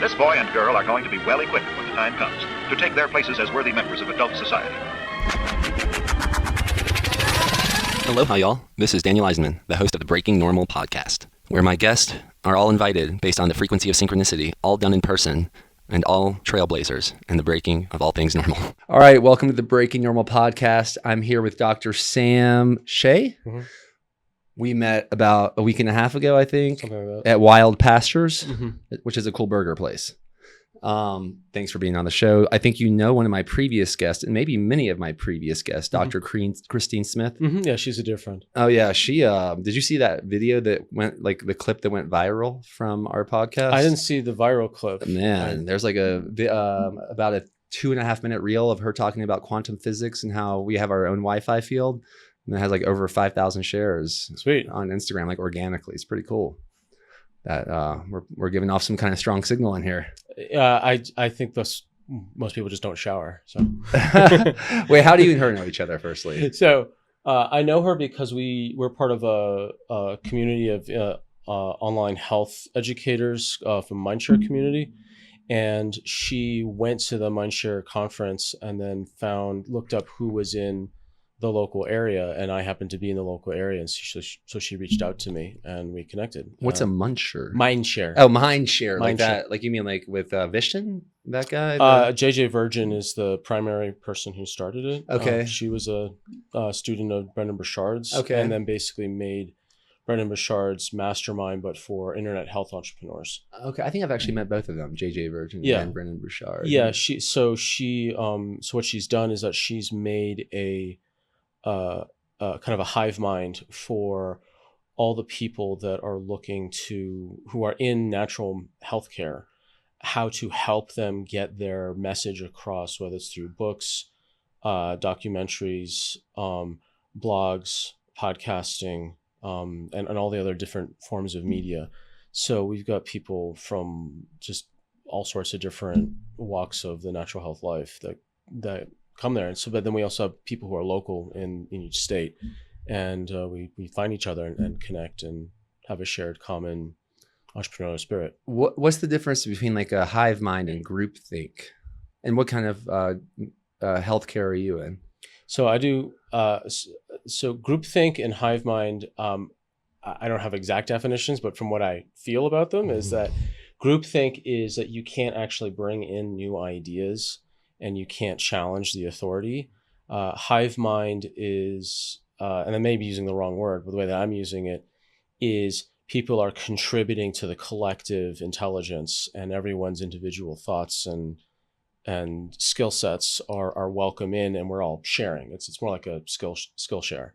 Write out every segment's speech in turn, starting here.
This boy and girl are going to be well equipped when the time comes to take their places as worthy members of adult society. Aloha, y'all. This is Daniel Eisenman, the host of the Breaking Normal podcast, where my guests are all invited based on the frequency of synchronicity, all done in person, and all trailblazers in the breaking of all things normal. All right, welcome to the Breaking Normal podcast. I'm here with Dr. Sam Shay. Mm-hmm. We met about a week and a half ago, I think, at Wild Pastures, which is a cool burger place. Thanks for being on the show. I think you know one of my previous guests, and maybe many of my previous guests, Dr. Christine Smith. Yeah, she's a dear friend. Oh yeah, she. Did you see that video that went, like the clip that went viral from our podcast? I didn't see the viral clip. Man, there's like about a 2.5 minute reel of her talking about quantum physics and how we have our own Wi-Fi field, and it has like over 5,000 shares. Sweet. On Instagram, like organically. It's pretty cool. That we're giving off some kind of strong signal in here. I think most people just don't shower. So wait, how do you and her know each other? Firstly, so I know her because we're part of a community of online health educators from Mindshare community, and she went to the Mindshare conference and then looked up who was in the local area, and I happened to be in the local area, and so she reached out to me and we connected. What's a Mindshare? Mindshare. Oh, Mindshare, like Mindshare. that. Like you mean like with Vishnu, that guy? JJ Virgin is the primary person who started it. Okay. She was a student of Brendan Burchard's. Okay. And then basically made Brendan Burchard's mastermind, but for internet health entrepreneurs. Okay, I think I've actually met both of them, JJ Virgin and Brendan Burchard. Yeah. So what she's done is that she's made a kind of a hive mind for all the people that are who are in natural healthcare, how to help them get their message across, whether it's through books, documentaries, blogs, podcasting, and all the other different forms of media. So we've got people from just all sorts of different walks of the natural health life that come there. And so, but then we also have people who are local in each state, and we find each other and connect and have a shared common entrepreneurial spirit. What's the difference between like a hive mind and groupthink, and what kind of healthcare are you in? So I do. So groupthink and hive mind. I don't have exact definitions, but from what I feel about them is that groupthink is that you can't actually bring in new ideas and you can't challenge the authority. Hive mind is, and I may be using the wrong word, but the way that I'm using it is people are contributing to the collective intelligence, and everyone's individual thoughts and skill sets are welcome in, and we're all sharing. It's more like a skill share.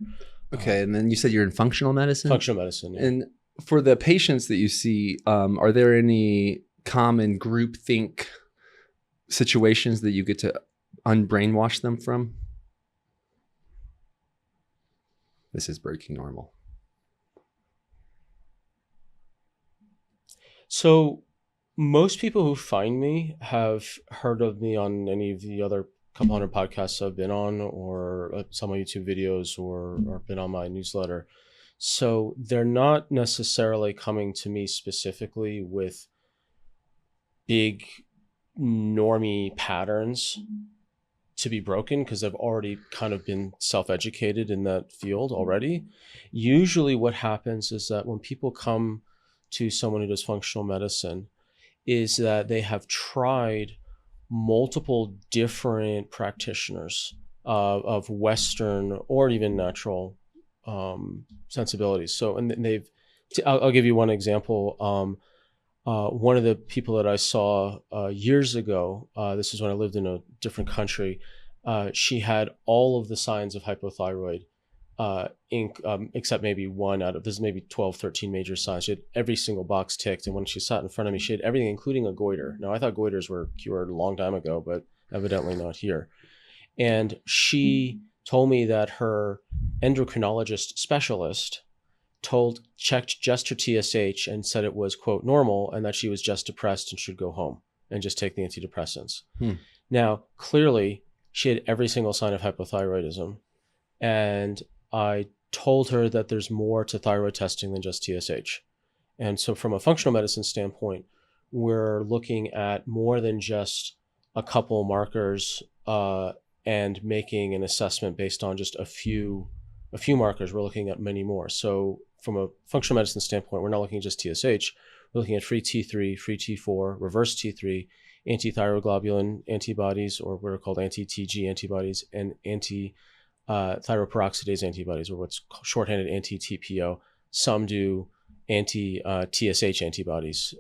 Okay, and then you said you're in functional medicine? Functional medicine, yeah. And for the patients that you see, are there any common groupthink situations that you get to unbrainwash them from? This is Breaking Normal. So most people who find me have heard of me on any of the other couple hundred podcasts I've been on, or some of my YouTube videos, or been on my newsletter. So they're not necessarily coming to me specifically with big normie patterns to be broken, because I've already kind of been self-educated in that field already. Usually what happens is that when people come to someone who does functional medicine is that they have tried multiple different practitioners of Western or even natural sensibilities. So, and I'll give you one example. One of the people that I saw years ago, this is when I lived in a different country, she had all of the signs of hypothyroid, except maybe one out of, there's maybe 12, 13 major signs. She had every single box ticked. And when she sat in front of me, she had everything, including a goiter. Now, I thought goiters were cured a long time ago, but evidently not here. And she told me that her endocrinologist specialist checked just her TSH and said it was, quote, normal, and that she was just depressed and should go home and just take the antidepressants. Now, clearly, she had every single sign of hypothyroidism. And I told her that there's more to thyroid testing than just TSH. And so from a functional medicine standpoint, we're looking at more than just a couple markers and making an assessment based on just a few markers. We're looking at many more. So from a functional medicine standpoint, we're not looking at just TSH. We're looking at free T3, free T4, reverse T3, anti-thyroglobulin antibodies, or what are called anti-TG antibodies, and anti-thyroperoxidase antibodies, or what's shorthanded anti-TPO. Some do anti-TSH antibodies,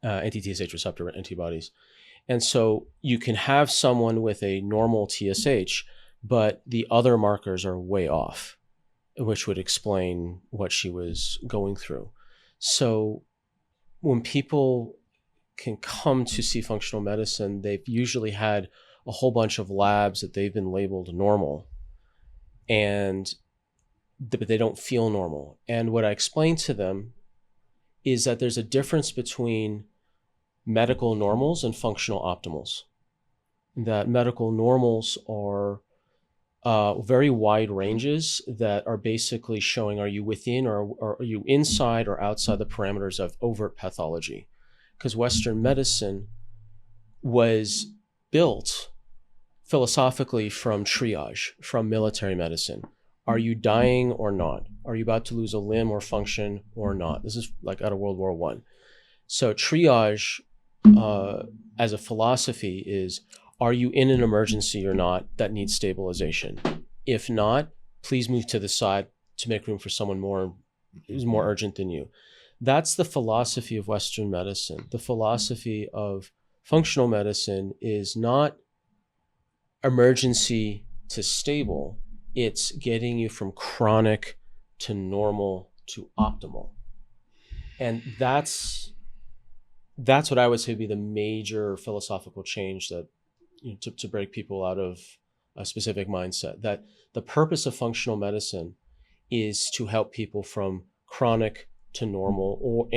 anti-TSH receptor antibodies. And so you can have someone with a normal TSH, but the other markers are way off, which would explain what she was going through. So when people can come to see functional medicine, they've usually had a whole bunch of labs that they've been labeled normal, but they don't feel normal. And what I explain to them is that there's a difference between medical normals and functional optimals. That medical normals are very wide ranges that are basically showing, are you within or are you inside or outside the parameters of overt pathology? Because Western medicine was built philosophically from triage, from military medicine. Are you dying or not? Are you about to lose a limb or function or not? This is like out of World War I. So triage as a philosophy is, are you in an emergency or not that needs stabilization? If not, please move to the side to make room for someone who's more urgent than you. That's the philosophy of Western medicine. The philosophy of functional medicine is not emergency to stable. It's getting you from chronic to normal to optimal. And that's what I would say would be the major philosophical change that, to break people out of a specific mindset. That the purpose of functional medicine is to help people from chronic to normal, or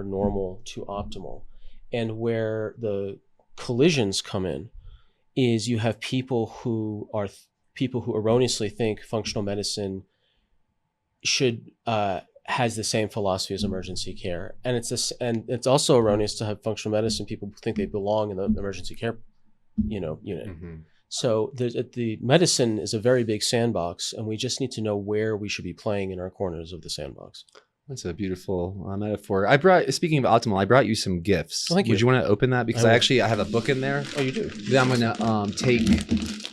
normal to optimal. And where the collisions come in is you have people who erroneously think functional medicine has the same philosophy as emergency care, and it's also erroneous to have functional medicine people think they belong in the emergency care unit. Mm-hmm. So the medicine is a very big sandbox, and we just need to know where we should be playing in our corners of the sandbox. That's a beautiful metaphor. Speaking of optimal, I brought you some gifts. Oh, thank you. Would you want to open that? Because I have a book in there. Oh, you do? That I'm going to take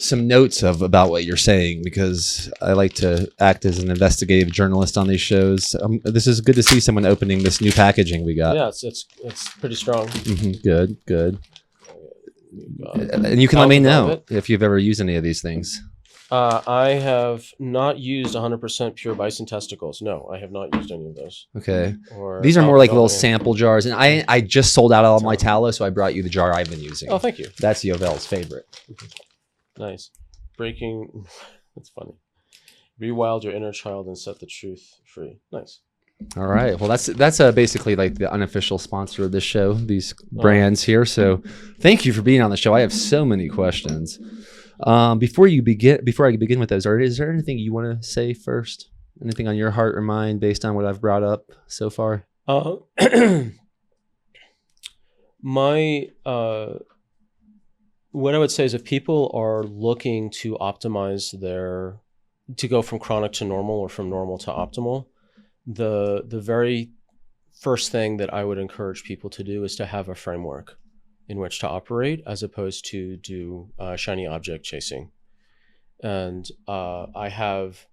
some notes about what you're saying, because I like to act as an investigative journalist on these shows. This is good to see someone opening this new packaging we got. Yeah, it's pretty strong. Mm-hmm. Good. And you can let me know if you've ever used any of these things. I have not used 100% pure bison testicles. No, I have not used any of those. Okay. These are more like little sample jars. And I just sold out all my tallow, so I brought you the jar I've been using. Oh, thank you. That's Yovel's favorite. Nice. That's funny. Rewild your inner child and set the truth free. Nice. All right. Well, that's basically like the unofficial sponsor of this show, these brands here. So thank you for being on the show. I have so many questions. Before I begin with those, is there anything you want to say first? Anything on your heart or mind based on what I've brought up so far? What I would say is, if people are looking to optimize to go from chronic to normal or from normal to optimal, the very first thing that I would encourage people to do is to have a framework in which to operate, as opposed to do shiny object chasing. And I have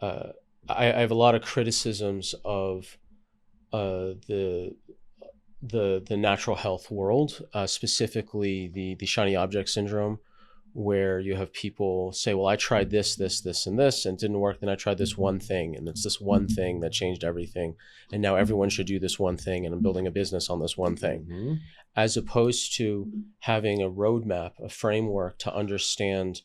a lot of criticisms of the natural health world, specifically the shiny object syndrome, where you have people say, well, I tried this, and this, and it didn't work. Then I tried this one thing, and it's this one thing that changed everything. And now everyone should do this one thing, and I'm building a business on this one thing. Mm-hmm. As opposed to having a roadmap, a framework to understand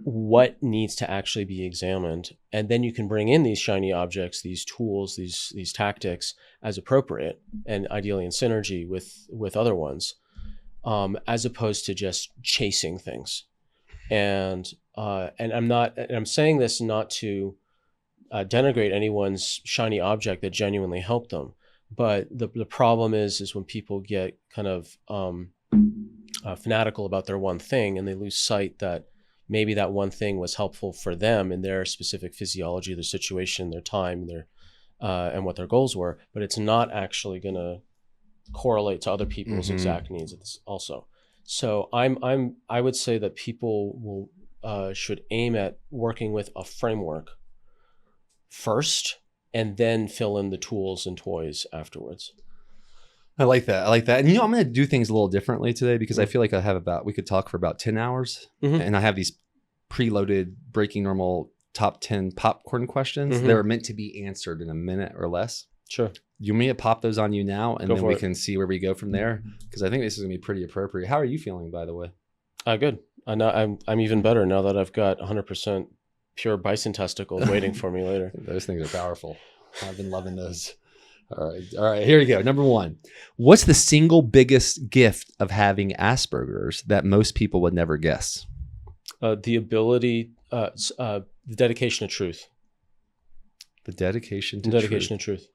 what needs to actually be examined. And then you can bring in these shiny objects, these tools, these tactics as appropriate, and ideally in synergy with other ones. As opposed to just chasing things. And I'm saying this not to denigrate anyone's shiny object that genuinely helped them, But the problem is when people get kind of fanatical about their one thing, and they lose sight that maybe that one thing was helpful for them in their specific physiology, their situation, their time, their and what their goals were, but it's not actually going to correlate to other people's exact needs also. So I would say that people will should aim at working with a framework first, and then fill in the tools and toys afterwards. I like that. And I'm going to do things a little differently today because I feel like we could talk for about 10 hours and I have these preloaded Breaking Normal top 10 popcorn questions. They're meant to be answered in a minute or less. Sure. You want me to pop those on you now and then we it. can see where we go from there? Because I think this is going to be pretty appropriate. How are you feeling, by the way? Good. I'm even better now that I've got 100% pure bison testicles waiting for me later. Those things are powerful. I've been loving those. All right, here we go. Number 1. What's the single biggest gift of having Asperger's that most people would never guess? The ability, the dedication to truth. The dedication to truth.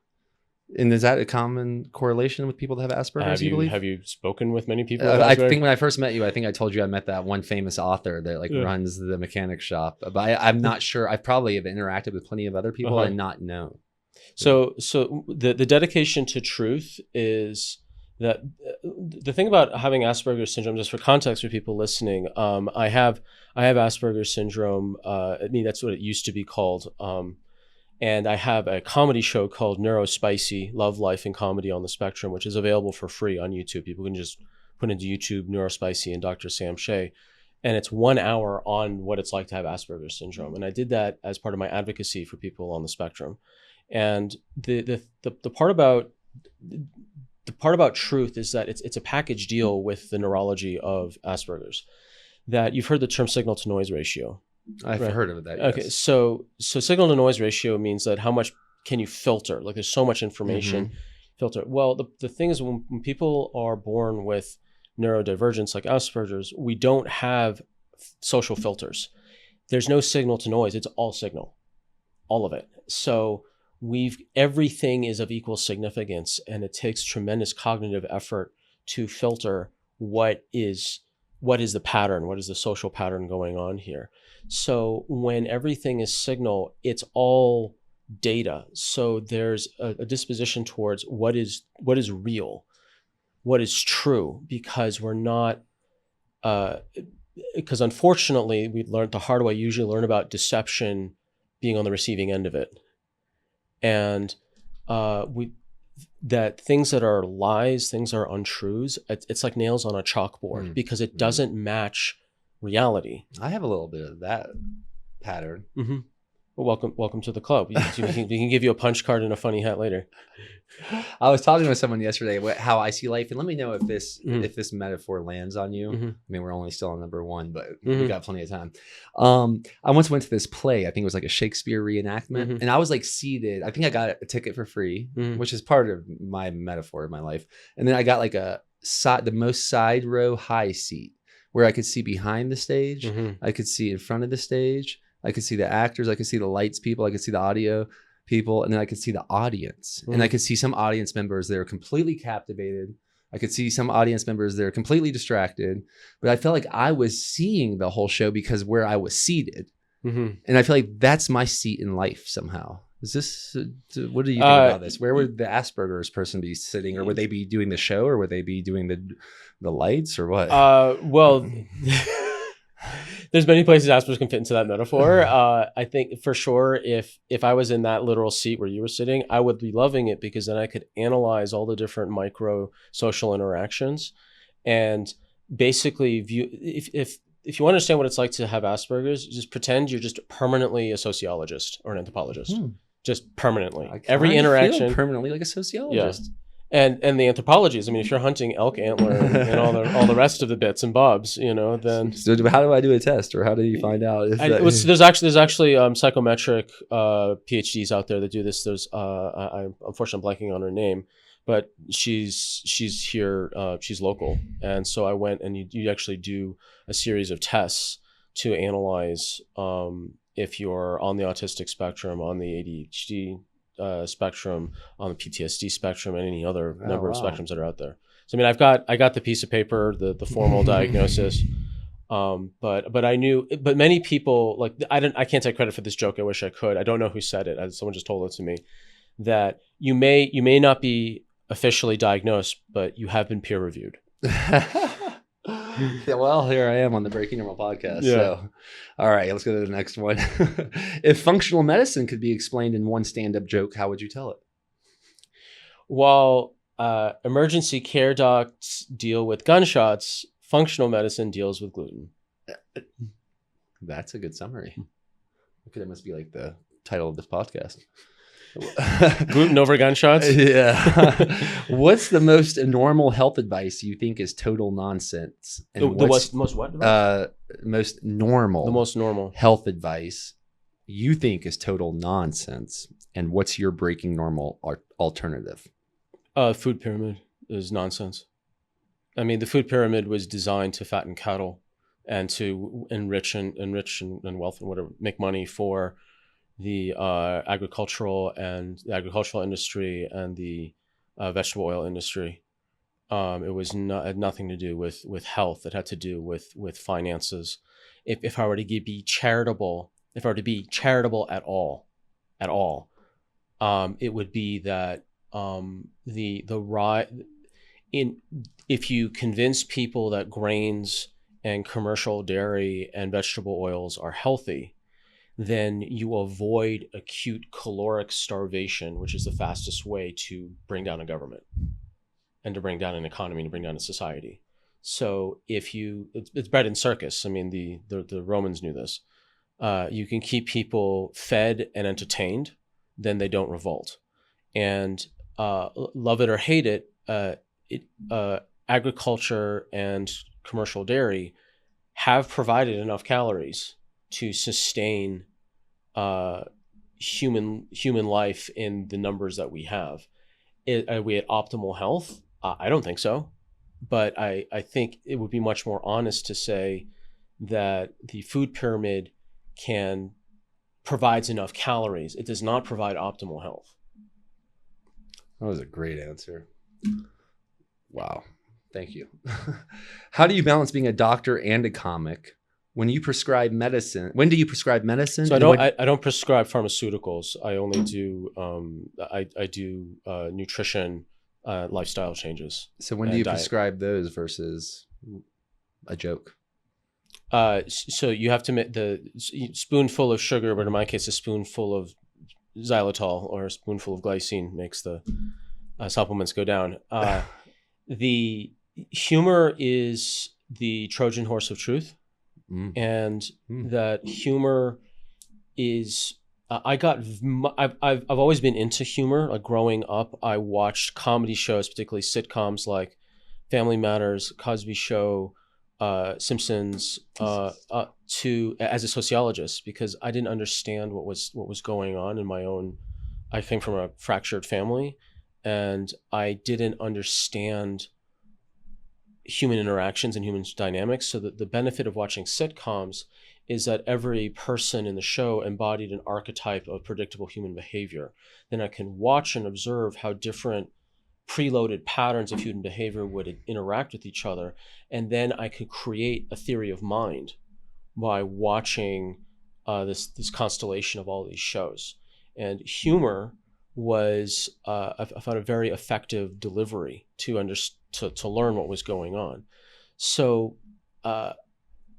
And is that a common correlation with people that have Asperger's, you believe? Have you spoken with many people? I think when I first met you, I think I told you I met that one famous author that runs the mechanic shop. But I'm not sure. I probably have interacted with plenty of other people and not know. So the dedication to truth is that the thing about having Asperger's syndrome, just for context for people listening, I have Asperger's syndrome. I mean, that's what it used to be called. And I have a comedy show called Neurospicy, Love, Life, and Comedy on the Spectrum, which is available for free on YouTube. People can just put into YouTube Neurospicy and Dr. Sam Shay. And it's 1 hour on what it's like to have Asperger's syndrome. And I did that as part of my advocacy for people on the spectrum. And the part about truth is that it's a package deal with the neurology of Asperger's. That you've heard the term signal to noise ratio. I've heard of that. Yes. Okay, so signal to noise ratio means that how much can you filter? Like there's so much information, filter. Well, the thing is when people are born with neurodivergence like Asperger's, we don't have social filters. There's no signal to noise. It's all signal, all of it. So everything is of equal significance, and it takes tremendous cognitive effort to filter what is the pattern, what is the social pattern going on here. So when everything is signal, it's all data. So there's a disposition towards what is real, what is true, because we're not, because unfortunately we learned the hard way, usually learn about deception being on the receiving end of it. And that things that are lies, things that are untruths, it's like nails on a chalkboard because it doesn't match reality. I have a little bit of that pattern. Well, welcome to the club. We can give you a punch card and a funny hat later. I was talking with someone yesterday about how I see life, and let me know if this metaphor lands on you. I mean, we're only still on number 1, but we got plenty of time. I once went to this play. I think it was like a Shakespeare reenactment, and I was like seated. I think I got a ticket for free, which is part of my metaphor of my life. And then I got like the most side row high seat where I could see behind the stage, I could see in front of the stage. I could see the actors, I could see the lights people, I could see the audio people, and then I could see the audience. And I could see some audience members that are completely captivated. I could see some audience members that are completely distracted. But I felt like I was seeing the whole show because where I was seated. And I feel like that's my seat in life somehow. Is this, what do you think about this? Where would the Asperger's person be sitting? Or would they be doing the show? Or would they be doing the lights or what? Well... There's many places Asperger's can fit into that metaphor. I think for sure, if I was in that literal seat where you were sitting, I would be loving it because then I could analyze all the different micro social interactions, and basically view. If you want to understand what it's like to have Asperger's, just pretend you're just permanently a sociologist or an anthropologist, just permanently. Every interaction feel permanently like a sociologist. Yeah. And the anthropologies. I mean, if you're hunting elk antler and all the rest of the bits and bobs, then. So how do I do a test, or how do you find out? There's actually psychometric PhDs out there that do this. There's I'm unfortunately blanking on her name, but she's here. She's local, and so I went and you actually do a series of tests to analyze if you're on the autistic spectrum, on the ADHD spectrum, on the PTSD spectrum, and any other number of wow. spectrums that are out there. So I mean, I got the piece of paper, the formal diagnosis. But I knew, but many people, like, I can't take credit for this joke. I wish I could. I don't know who said it. Someone just told it to me, that you may not be officially diagnosed, but you have been peer reviewed. Yeah, well, here I am on the Breaking Normal podcast. Yeah. So, all right, let's go to the next one. If functional medicine could be explained in one stand-up joke, how would you tell it? While emergency care docs deal with gunshots, functional medicine deals with gluten. That's a good summary. Okay, that must be like the title of this podcast. Gluten over gunshots? Yeah. What's the most normal health advice you think is total nonsense? And The most what? most normal. The most normal health advice you think is total nonsense, and what's your breaking normal alternative? Food pyramid is nonsense. I mean, the food pyramid was designed to fatten cattle and to enrich and wealth and whatever, make money for the agricultural industry and the vegetable oil industry. It was had nothing to do with health. It had to do with finances. If I were to be charitable, at all, it would be that if you convince people that grains and commercial dairy and vegetable oils are healthy, then you avoid acute caloric starvation, which is the fastest way to bring down a government and to bring down an economy and to bring down a society. So it's bread and circus. I mean, the Romans knew this. You can keep people fed and entertained, then they don't revolt. And love it or hate it, agriculture and commercial dairy have provided enough calories to sustain human life in the numbers that we have. Are we at optimal health? I don't think so. But I think it would be much more honest to say that the food pyramid provides enough calories. It does not provide optimal health. That was a great answer. Wow. Thank you. How do you balance being a doctor and a comic? When you prescribe medicine, when do you prescribe medicine? So I don't prescribe pharmaceuticals. I only do I do nutrition, lifestyle changes. So when do you prescribe those versus a joke? So you have to make the spoonful of sugar, but in my case, a spoonful of xylitol or a spoonful of glycine makes the supplements go down. The humor is the Trojan horse of truth. And that humor is, I've always been into humor. Like growing up, I watched comedy shows, particularly sitcoms like Family Matters, Cosby Show, Simpsons, as a sociologist, because I didn't understand what was going on in my own. I came from a fractured family, and I didn't understand human interactions and human dynamics. So that the benefit of watching sitcoms is that every person in the show embodied an archetype of predictable human behavior. Then I can watch and observe how different preloaded patterns of human behavior would interact with each other. And then I could create a theory of mind by watching this constellation of all these shows. And humor was, I found a very effective delivery to learn what was going on. So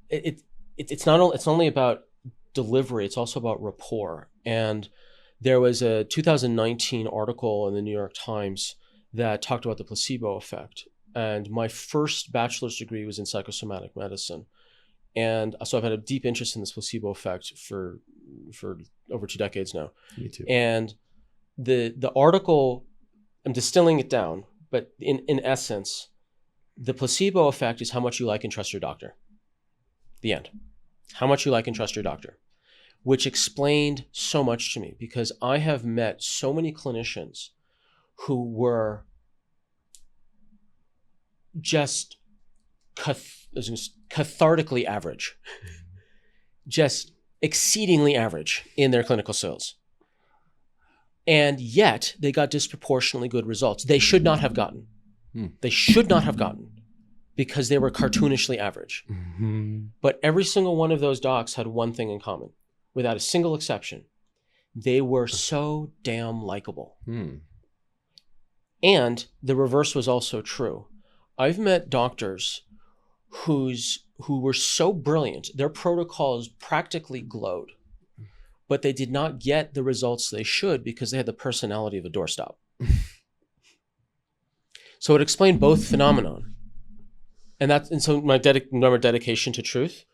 it's not only about delivery, it's also about rapport. And there was a 2019 article in the New York Times that talked about the placebo effect. And my first bachelor's degree was in psychosomatic medicine. And so I've had a deep interest in this placebo effect for over 2 decades now. Me too. And the article, I'm distilling it down, but in essence, the placebo effect is how much you like and trust your doctor. The end. How much you like and trust your doctor, which explained so much to me, because I have met so many clinicians who were just cathartically average, just exceedingly average in their clinical skills. And yet they got disproportionately good results. They should not have gotten. They should not have gotten because they were cartoonishly average. But every single one of those docs had one thing in common, without a single exception. They were so damn likable. And the reverse was also true. I've met doctors who were so brilliant, their protocols practically glowed, but they did not get the results they should because they had the personality of a doorstop. So it explained both phenomenon. And so my dedication to truth.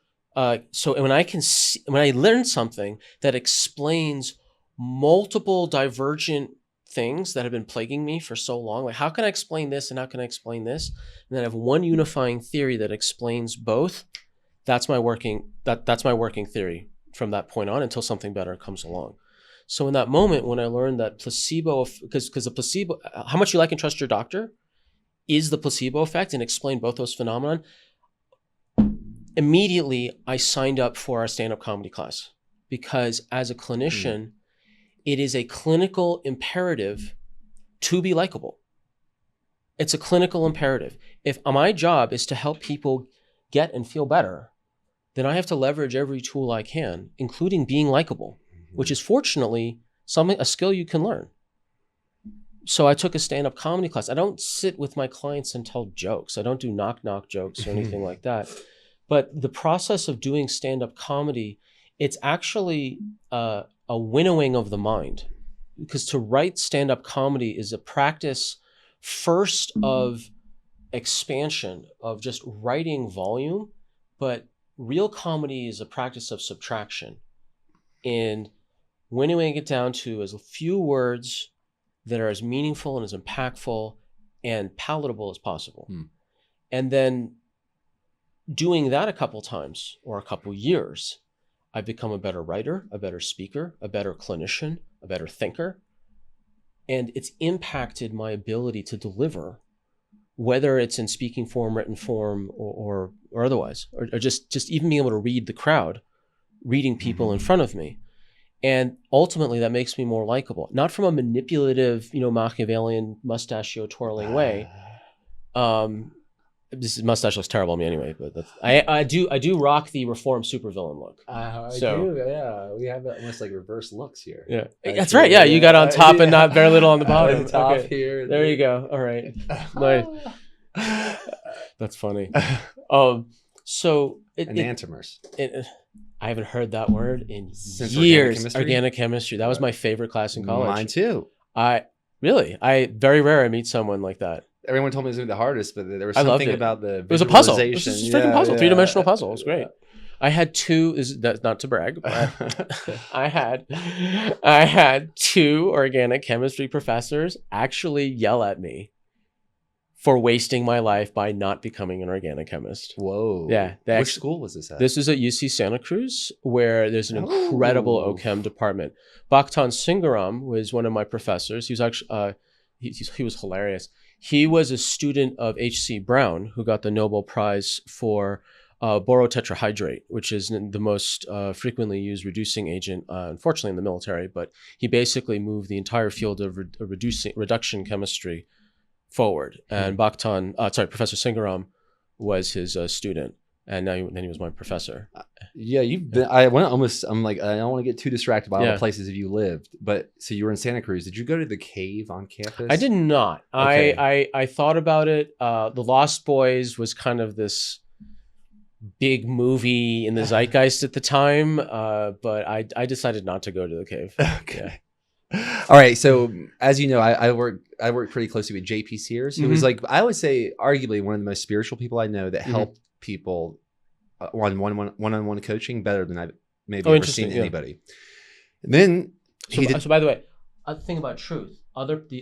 So when I learn something that explains multiple divergent things that have been plaguing me for so long, like how can I explain this and how can I explain this? And then I have one unifying theory that explains both. That's my working theory from that point on until something better comes along. So in that moment when I learned that placebo, because the placebo, how much you like and trust your doctor is the placebo effect, and explain both those phenomenon, immediately I signed up for our stand-up comedy class, because as a clinician, it is a clinical imperative to be likable. It's a clinical imperative. If my job is to help people get and feel better, then I have to leverage every tool I can, including being likable, which is fortunately a skill you can learn. So I took a stand-up comedy class. I don't sit with my clients and tell jokes. I don't do knock-knock jokes or anything like that. But the process of doing stand-up comedy, it's actually a winnowing of the mind. Because to write stand-up comedy is a practice first of expansion, of just writing volume, but real comedy is a practice of subtraction and winnowing it down to as few words that are as meaningful and as impactful and palatable as possible. And then doing that a couple times or a couple years, I've become a better writer, a better speaker, a better clinician, a better thinker. And it's impacted my ability to deliver, whether it's in speaking form, written form, or otherwise, or just even being able to read the crowd, reading people in front of me. And ultimately that makes me more likable, not from a manipulative, Machiavellian mustachio twirling way. This mustache looks terrible on me anyway, but I do rock the reformed supervillain look. I do, yeah. We have almost like reverse looks here. Yeah, that's right. Yeah, you got on top and not very little on the bottom. The top here. There you go. All right, nice. That's funny. So enantiomers. I haven't heard that word in Since years. Organic chemistry. That was my favorite class in college. Mine too. Very rare I meet someone like that. Everyone told me it was going to be the hardest, but there was something about the It was a puzzle. It was visualization. just a freaking puzzle, 3-dimensional puzzle. It was great. I had two. That's not to brag, but I had two organic chemistry professors actually yell at me for wasting my life by not becoming an organic chemist. Whoa. Yeah. Which school was this at? This is at UC Santa Cruz, where there's an incredible OChem department. Bhaktan Singaram was one of my professors. He was actually, he was hilarious. He was a student of H.C. Brown, who got the Nobel Prize for borotetrahydrate, which is the most frequently used reducing agent, unfortunately, in the military. But he basically moved the entire field of reduction chemistry forward. And Professor Singaram was his student, and then he was my professor. Yeah, you've been. I'm like, I don't want to get too distracted by all the places you lived. But so you were in Santa Cruz. Did you go to the cave on campus? I did not. Okay. I thought about it. The Lost Boys was kind of this big movie in the zeitgeist at the time, but I decided not to go to the cave. Okay. Yeah. All right. So as you know, I work pretty closely with JP Sears, who was like, I would say arguably one of the most spiritual people I know that helped people one-on-one coaching better than I've maybe ever seen anybody. And then so by the way, a thing about truth,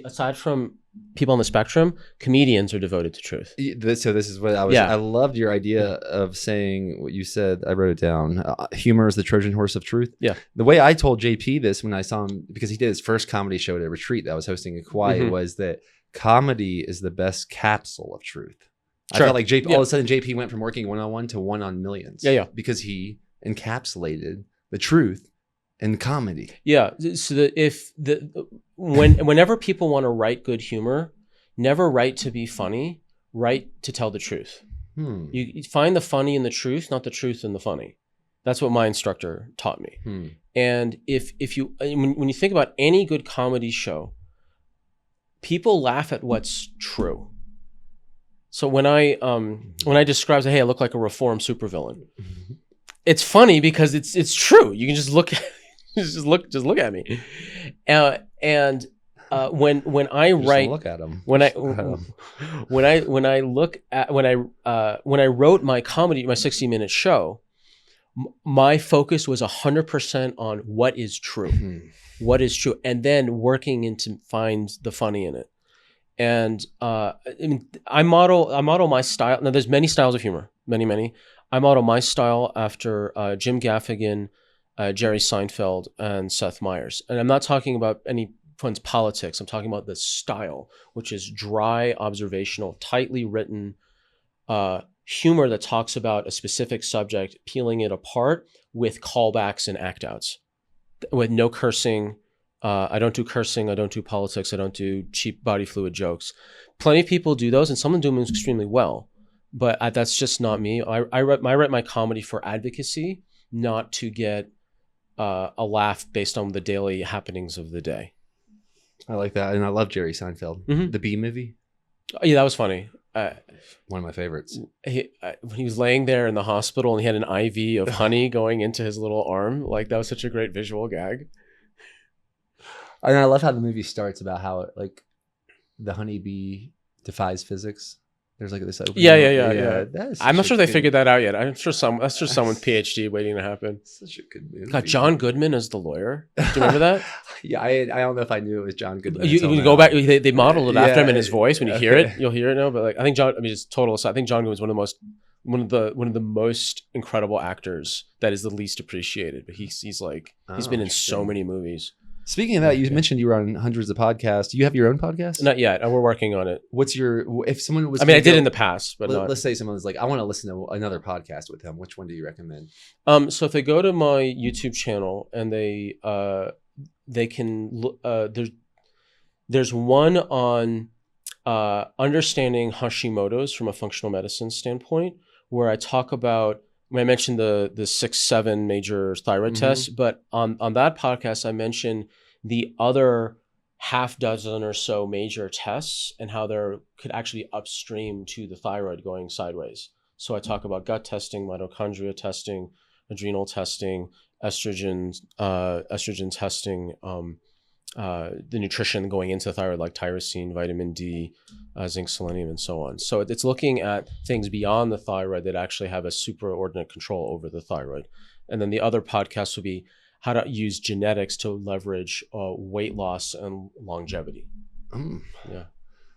aside from people on the spectrum, comedians are devoted to truth. So this is what I was. Yeah. I loved your idea of saying what you said. I wrote it down. Humor is the Trojan horse of truth. Yeah. The way I told JP this when I saw him, because he did his first comedy show at a retreat that I was hosting in Kauai, was that comedy is the best capsule of truth. Sure. I felt like JP, all of a sudden JP went from working one-on-one to one on millions. Yeah. Because he encapsulated the truth in comedy. Yeah. So whenever people want to write good humor, never write to be funny, write to tell the truth. You find the funny in the truth, not the truth in the funny. That's what my instructor taught me. And if you when you think about any good comedy show, people laugh at what's true. So when I describe, hey, I look like a reformed supervillain, it's funny because it's true. You can just look at me, and when I write, look at them. When I wrote my comedy, my 60-minute show, my focus was 100% on what is true, what is true, and then working into find the funny in it. And I model my style. Now, there's many styles of humor, many. I model my style after Jim Gaffigan, Jerry Seinfeld, and Seth Meyers. And I'm not talking about anyone's politics. I'm talking about the style, which is dry, observational, tightly written humor that talks about a specific subject, peeling it apart with callbacks and act outs, with no cursing. I don't do cursing. I don't do politics. I don't do cheap body fluid jokes. Plenty of people do those, and some of them do them extremely well. But that's just not me. I write my comedy for advocacy, not to get a laugh based on the daily happenings of the day. I like that, and I love Jerry Seinfeld. The Bee Movie. Oh, yeah, that was funny. One of my favorites. When he was laying there in the hospital and he had an IV of honey going into his little arm, like that was such a great visual gag. And I love how the movie starts about how the honeybee defies physics. There's this opening. Yeah. I'm not sure they figured that out yet. I'm sure that's just someone PhD waiting to happen. Such a good movie. Got John Goodman as the lawyer. Do you remember that? Yeah, I don't know if I knew it was John Goodman. You go back. They modeled it after him in his voice. When you hear it, you'll hear it now. But I think just total aside, I think John Goodman's one of the most incredible actors that is the least appreciated. But he's been in so many movies. Speaking of that, you mentioned you were on hundreds of podcasts. Do you have your own podcast? Not yet. We're working on it. If someone was... I did in the past, but let's say someone was like, I want to listen to another podcast with him. Which one do you recommend? So if they go to my YouTube channel and they can look, there's one on understanding Hashimoto's from a functional medicine standpoint, where I talk about... I mentioned the 6-7 major thyroid tests, but on that podcast, I mentioned the other half dozen or so major tests and how there could actually upstream to the thyroid going sideways. So I talk about gut testing, mitochondria testing, adrenal testing, estrogen testing, the nutrition going into the thyroid, like tyrosine, vitamin D, zinc, selenium, and so on. So it's looking at things beyond the thyroid that actually have a superordinate control over the thyroid. And then the other podcast would be how to use genetics to leverage weight loss and longevity. Yeah.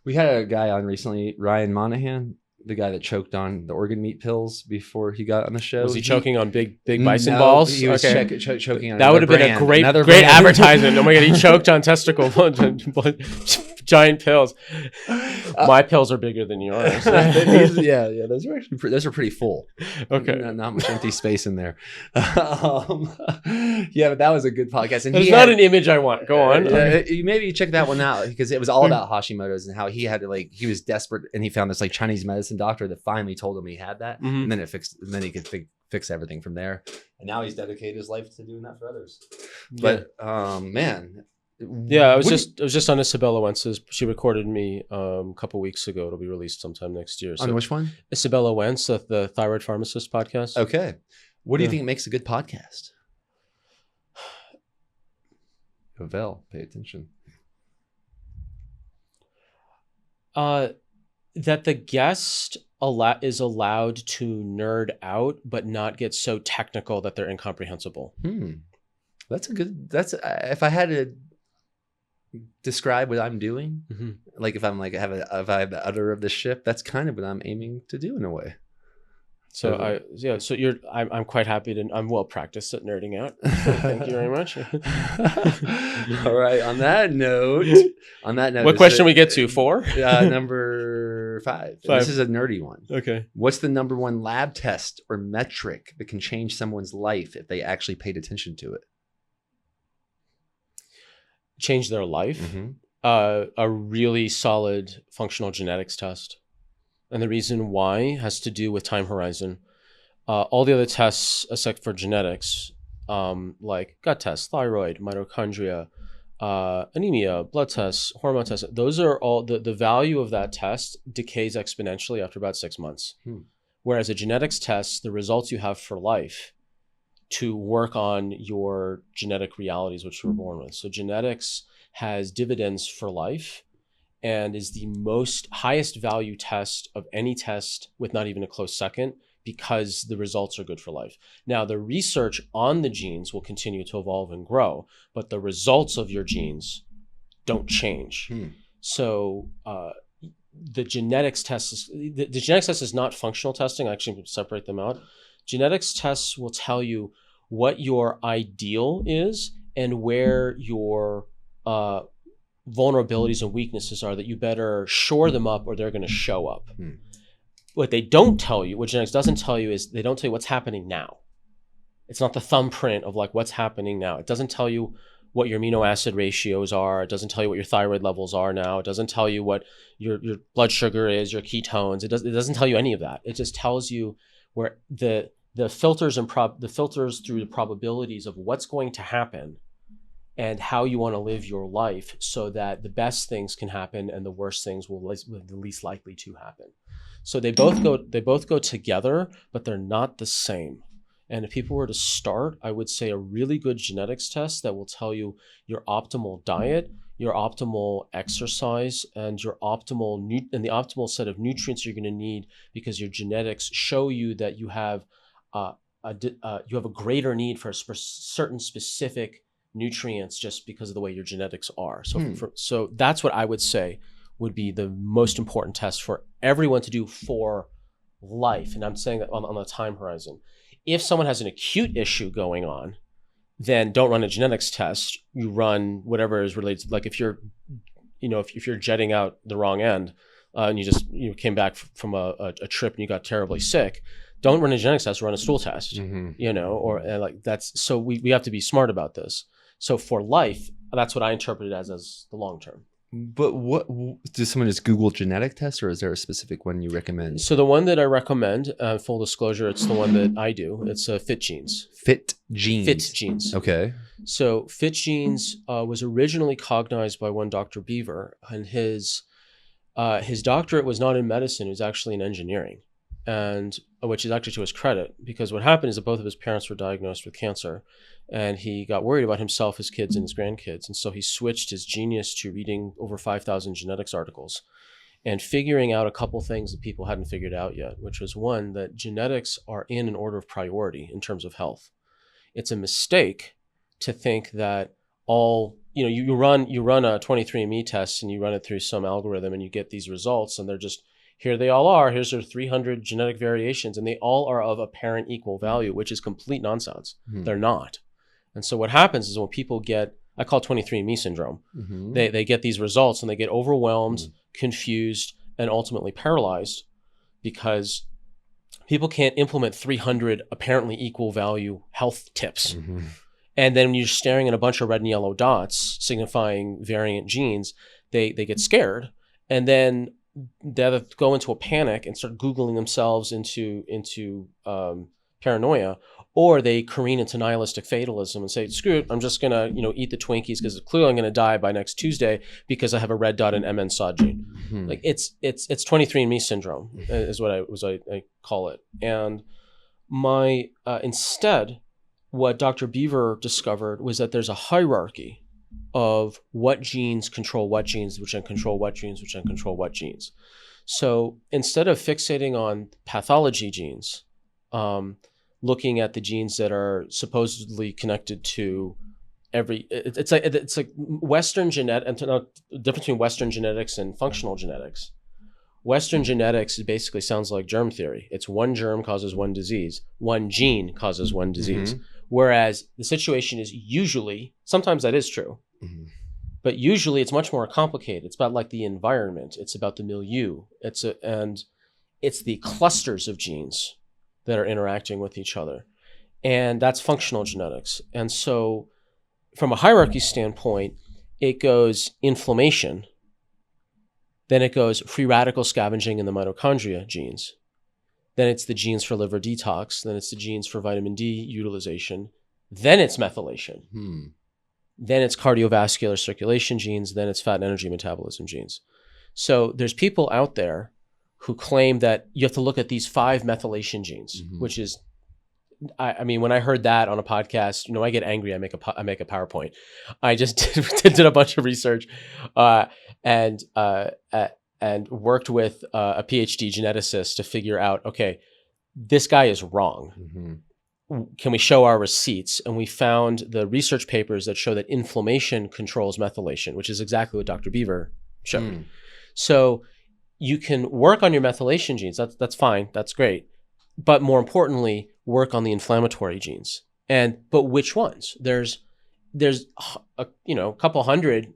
We had a guy on recently, Ryan Monahan, the guy that choked on the organ meat pills before he got on the show. Was he choking on big bison balls? He was choking on. That would have been a great advertisement. Oh my god, he choked on testicle giant pills. My pills are bigger than yours. Yeah, those are pretty full. Okay, not much empty space in there. Yeah, but that was a good podcast. And it's not an image I want. Go on. Maybe check that one out, because it was all about Hashimoto's and how he had to he was desperate and he found this Chinese medicine doctor that finally told him he had that, and then then he could fix everything from there. And now he's dedicated his life to doing that for others. But man. Yeah, I was just on Isabella Wentz's. She recorded me a couple weeks ago. It'll be released sometime next year. So on which one? Isabella Wentz, the Thyroid Pharmacist podcast. Okay. What do you think makes a good podcast? Vel, pay attention. That the guest is allowed to nerd out, but not get so technical that they're incomprehensible. That's if I had to describe what I'm doing, if I'm if I have the udder of the ship, that's kind of what I'm aiming to do in a way. So I'm quite happy I'm well practiced at nerding out. So thank you very much. All right. On that note, what question we get to? 4? Number 5. This is a nerdy one. Okay. What's the number one lab test or metric that can change someone's life if they actually paid attention to it? changed their life, a really solid functional genetics test. And the reason why has to do with time horizon. All the other tests, except for genetics, like gut tests, thyroid, mitochondria, anemia, blood tests, hormone tests, those are all, the value of that test decays exponentially after about 6 months. Whereas a genetics test, the results you have for life to work on your genetic realities, which you were born with. So genetics has dividends for life and is the highest value test of any test, with not even a close second, because the results are good for life. Now, the research on the genes will continue to evolve and grow, but the results of your genes don't change. So the genetics test is not functional testing. I actually separate them out. Genetics tests will tell you what your ideal is and where your vulnerabilities and weaknesses are, that you better shore them up or they're going to show up. What they don't tell you, what genetics doesn't tell you, is they don't tell you what's happening now. It's not the thumbprint of like what's happening now. It doesn't tell you what your amino acid ratios are. It doesn't tell you what your thyroid levels are now. It doesn't tell you what your blood sugar is, your ketones. It doesn't tell you any of that. It just tells you where the filters and the filters through the probabilities of what's going to happen and how you want to live your life, so that the best things can happen and the worst things will be the least likely to happen. So they both go together, but they're not the same. And if people were to start, I would say a really good genetics test that will tell you your optimal diet, your optimal exercise, and your optimal the optimal set of nutrients you're going to need, because your genetics show you that you have a greater need for certain specific nutrients just because of the way your genetics are. So that's what I would say would be the most important test for everyone to do for life. And I'm saying that on the time horizon. If someone has an acute issue going on, then don't run a genetics test. You run whatever is related. Like if you're jetting out the wrong end and you came back from a trip and you got terribly sick, don't run a genetics test, run a stool test, so we have to be smart about this. So for life, that's what I interpret it as the long term. But what does someone just Google genetic test, or is there a specific one you recommend? So the one that I recommend, full disclosure, it's the one that I do. It's Fitgenes. Fitgenes. Okay. So Fitgenes was originally cognized by one Dr. Beaver, and his doctorate was not in medicine; it was actually in engineering, and which is actually to his credit, because what happened is that both of his parents were diagnosed with cancer. And he got worried about himself, his kids, and his grandkids. And so he switched his genius to reading over 5,000 genetics articles and figuring out a couple things that people hadn't figured out yet, which was one, that genetics are in an order of priority in terms of health. It's a mistake to think that you run a 23andMe test and you run it through some algorithm and you get these results, and they're just, here they all are, here's their 300 genetic variations, and they all are of apparent equal value, which is complete nonsense. They're not. And so what happens is when people get, I call 23andMe syndrome, they get these results and they get overwhelmed, confused, and ultimately paralyzed, because people can't implement 300 apparently equal value health tips. And then when you're staring at a bunch of red and yellow dots signifying variant genes, they get scared, and then they either go into a panic and start Googling themselves into paranoia, or they careen into nihilistic fatalism and say, screw it, I'm just going to eat the Twinkies because clearly I'm going to die by next Tuesday because I have a red dot in MN-SOD gene. Like it's 23andMe syndrome is what I call it. And instead, what Dr. Beaver discovered was that there's a hierarchy of what genes control what genes, which then control what genes, which then control what genes. So instead of fixating on pathology genes, looking at the genes that are supposedly connected to it's like Western difference between Western genetics and functional genetics. Western genetics basically sounds like germ theory. It's one germ causes one disease, one gene causes one disease. Whereas the situation is usually, sometimes that is true, but usually it's much more complicated. It's about like the environment. It's about the milieu. And it's the clusters of genes that are interacting with each other. And that's functional genetics. And so from a hierarchy standpoint, it goes inflammation, then it goes free radical scavenging in the mitochondria genes, then it's the genes for liver detox, then it's the genes for vitamin D utilization, then it's methylation, then it's cardiovascular circulation genes, then it's fat and energy metabolism genes. So there's people out there who claim that you have to look at these 5 methylation genes, which is, I mean, when I heard that on a podcast, I get angry. I make a PowerPoint. I just did a bunch of research, and worked with a PhD geneticist to figure out, okay, this guy is wrong. Can we show our receipts? And we found the research papers that show that inflammation controls methylation, which is exactly what Dr. Beaver showed. So you can work on your methylation genes. That's fine. That's great. But more importantly, work on the inflammatory genes. But which ones? There's a couple hundred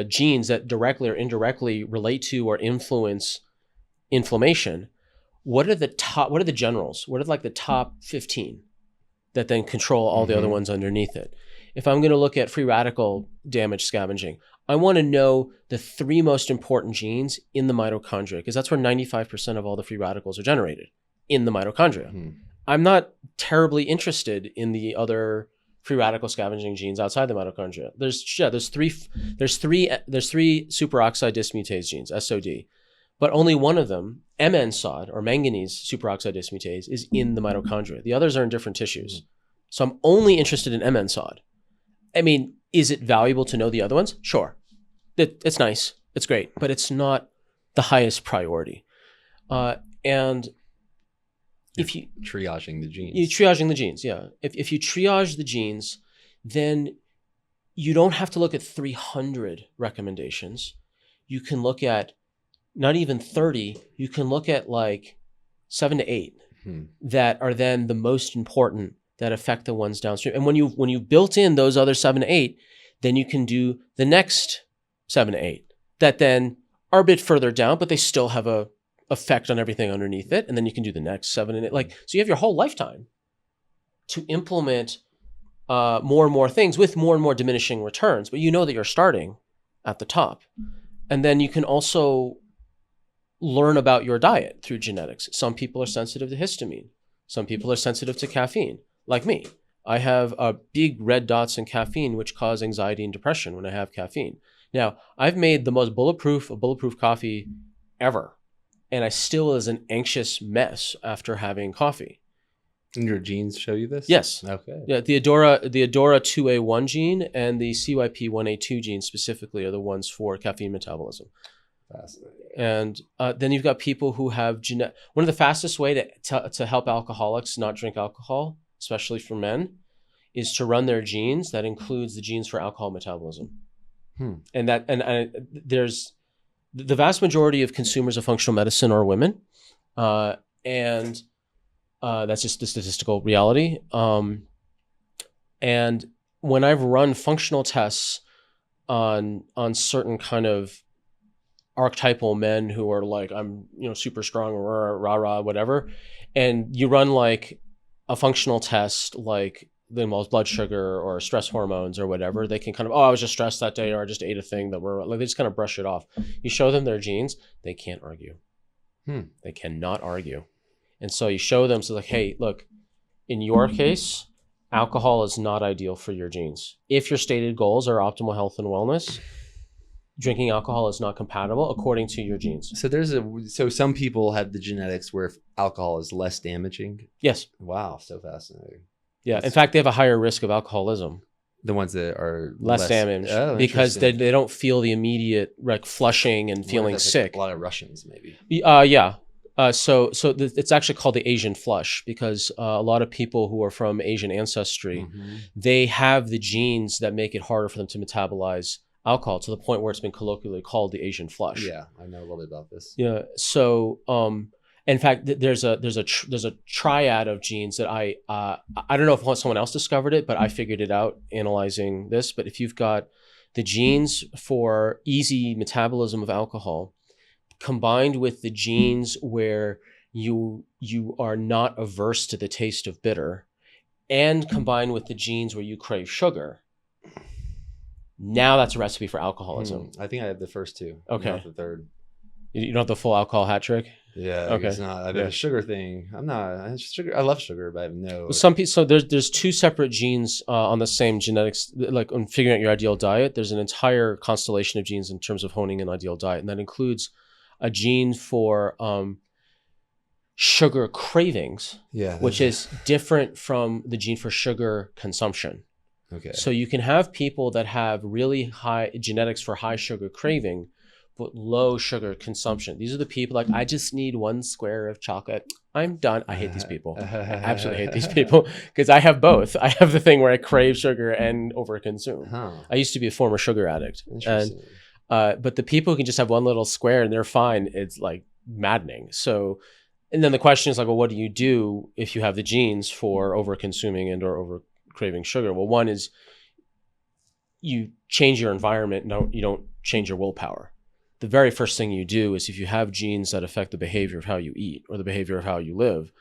genes that directly or indirectly relate to or influence inflammation. What are the generals? What are like the top 15 that then control all the other ones underneath it? If I'm going to look at free radical damage scavenging, I want to know the 3 most important genes in the mitochondria, because that's where 95% of all the free radicals are generated, in the mitochondria. I'm not terribly interested in the other free radical scavenging genes outside the mitochondria. There's three superoxide dismutase genes, SOD, but only one of them, MN-SOD or manganese superoxide dismutase, is in the mitochondria. The others are in different tissues. So I'm only interested in MN-SOD. I mean, is it valuable to know the other ones? Sure. It's nice. It's great, but it's not the highest priority. And if you triaging the genes. Yeah. If you triage the genes, then you don't have to look at 300 recommendations. You can look at not even 30. You can look at like 7 to 8 that are then the most important, that affect the ones downstream. And when you built in those other 7 to 8, then you can do the next 7 to 8 that then are a bit further down, but they still have a effect on everything underneath it. And then you can do the next 7 and 8. So you have your whole lifetime to implement more and more things with more and more diminishing returns, but you know that you're starting at the top. And then you can also learn about your diet through genetics. Some people are sensitive to histamine. Some people are sensitive to caffeine, like me. I have big red dots in caffeine, which cause anxiety and depression when I have caffeine. Now, I've made the most bulletproof coffee ever, and I still is an anxious mess after having coffee. And your genes show you this? Yes. Okay. Yeah, the Adora 2A1 gene and the CYP1A2 gene specifically are the ones for caffeine metabolism. Fascinating. And then you've got people who have one of the fastest way to help alcoholics not drink alcohol, especially for men, is to run their genes. That includes the genes for alcohol metabolism. And there's the vast majority of consumers of functional medicine are women, and that's just the statistical reality. And when I've run functional tests on certain kind of archetypal men who are like, I'm super strong, rah, whatever, and you run like a functional test like that involves blood sugar or stress hormones or whatever, they can kind of, I was just stressed that day, or I just ate a thing that they just kind of brush it off. You show them their genes, they can't argue. They cannot argue. And so you show them, so like, hey, look, in your case, alcohol is not ideal for your genes. If your stated goals are optimal health and wellness, drinking alcohol is not compatible according to your genes. So some people have the genetics where alcohol is less damaging. Yes. Wow, so fascinating. Yeah. In fact, they have a higher risk of alcoholism. The ones that are less damage, because they don't feel the immediate flushing and feeling sick. A lot of Russians, maybe. Yeah. So it's actually called the Asian flush, because a lot of people who are from Asian ancestry, they have the genes that make it harder for them to metabolize alcohol, to the point where it's been colloquially called the Asian flush. Yeah, I know a little bit about this. Yeah. So in fact, there's a triad of genes that I don't know if someone else discovered it, but I figured it out analyzing this. But if you've got the genes for easy metabolism of alcohol, combined with the genes where you are not averse to the taste of bitter, and combined with the genes where you crave sugar, Now that's a recipe for alcoholism. I think I have the first two. Okay. Not the third. You don't have the full alcohol hat trick? Yeah. Okay. It's not. I have a sugar thing. Sugar. I love sugar, but I have no. Well, some people. So there's two separate genes on the same genetics. Like on figuring out your ideal diet, there's an entire constellation of genes in terms of honing an ideal diet, and that includes a gene for sugar cravings, which is different from the gene for sugar consumption. Okay. So you can have people that have really high genetics for high sugar craving, but low sugar consumption. These are the people like, I just need 1 square of chocolate. I'm done. I hate these people. I absolutely hate these people because I have both. I have the thing where I crave sugar and overconsume. I used to be a former sugar addict. Interesting. But the people who can just have 1 little square and they're fine, it's like maddening. So, and then the question is like, well, what do you do if you have the genes for overconsuming and or over craving sugar? Well, one is you change your environment. No, you don't change your willpower. The very first thing you do is if you have genes that affect the behavior of how you eat or the behavior of how you live,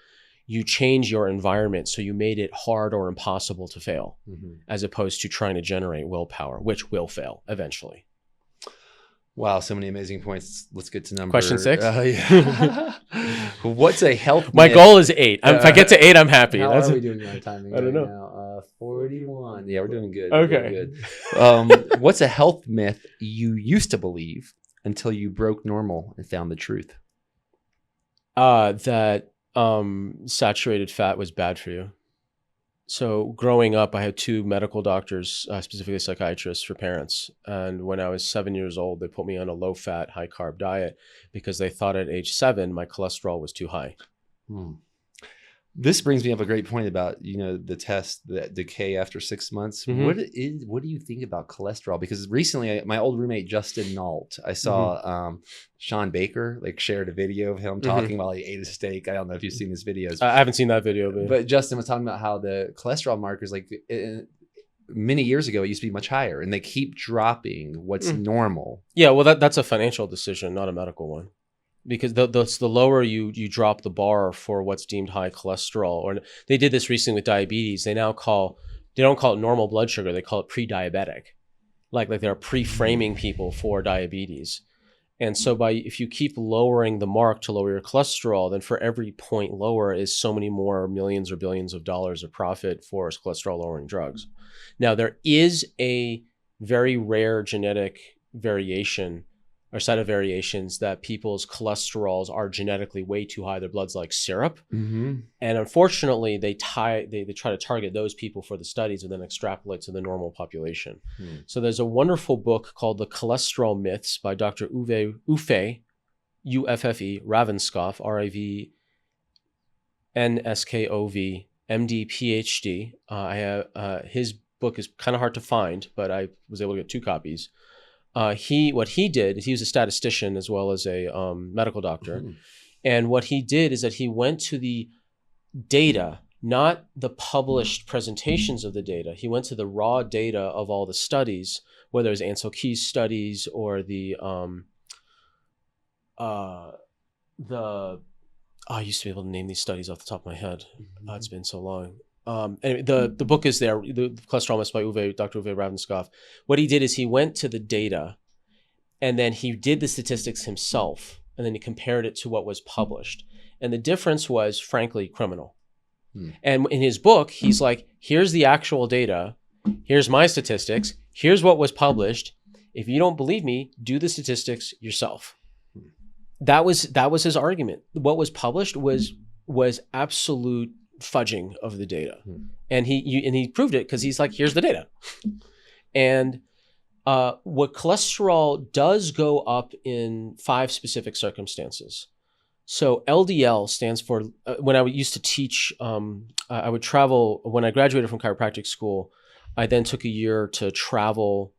you change your environment so you made it hard or impossible to fail, as opposed to trying to generate willpower, which will fail eventually. Wow, so many amazing points. Let's get to number... Question 6? Yeah. What's a health My myth? goal is 8. If I get to 8, I'm happy. How are we doing on timing? I don't know. Now? 41. Yeah, we're doing good. Okay. We're doing good. What's a health myth you used to believe until you broke normal and found the truth? That saturated fat was bad for you. So growing up, I had 2 medical doctors, specifically psychiatrists for parents. And when I was 7 years old, they put me on a low-fat, high-carb diet because they thought at age 7, my cholesterol was too high. This brings me up a great point about, the test, that decay after 6 months. What do you think about cholesterol? Because recently, my old roommate, Justin Nault, I saw Sean Baker, shared a video of him talking about he ate a steak. I don't know if you've seen his videos. I haven't seen that video. But Justin was talking about how the cholesterol markers, many years ago, it used to be much higher, and they keep dropping what's normal. Yeah, well, that's a financial decision, not a medical one. Because the lower you drop the bar for what's deemed high cholesterol, or they did this recently with diabetes. They don't call it normal blood sugar. They call it pre-diabetic, like they're pre-framing people for diabetes. And so if you keep lowering the mark to lower your cholesterol, then for every point lower is so many more millions or billions of dollars of profit for cholesterol lowering drugs. Now there is a very rare genetic variation or set of variations that people's cholesterols are genetically way too high. Their blood's like syrup. And unfortunately, they try to target those people for the studies and then extrapolate to the normal population. So there's a wonderful book called The Cholesterol Myths by Dr. Uffe, U-F-F-E, Ravenskov, R-A-V-N-S-K-O-V, M.D., Ph.D. His book is kind of hard to find, but I was able to get 2 copies. What he did is he was a statistician as well as a medical doctor. And what he did is that he went to the data, not the published presentations of the data. He went to the raw data of all the studies, whether it was Ansel Keys studies or I used to be able to name these studies off the top of my head. It's been so long. Anyway, the book is there, The Cholesterol Myths by Dr. Uwe Ravenskov. What he did is he went to the data and then he did the statistics himself and then he compared it to what was published. And the difference was, frankly, criminal. And in his book, he's like, here's the actual data. Here's my statistics. Here's what was published. If you don't believe me, do the statistics yourself. That was his argument. What was published was absolute fudging of the data. And he proved it because he's like, here's the data. And what cholesterol does go up in 5 specific circumstances. So LDL stands for, when I used to teach, I would travel, when I graduated from chiropractic school, I then took a year to travel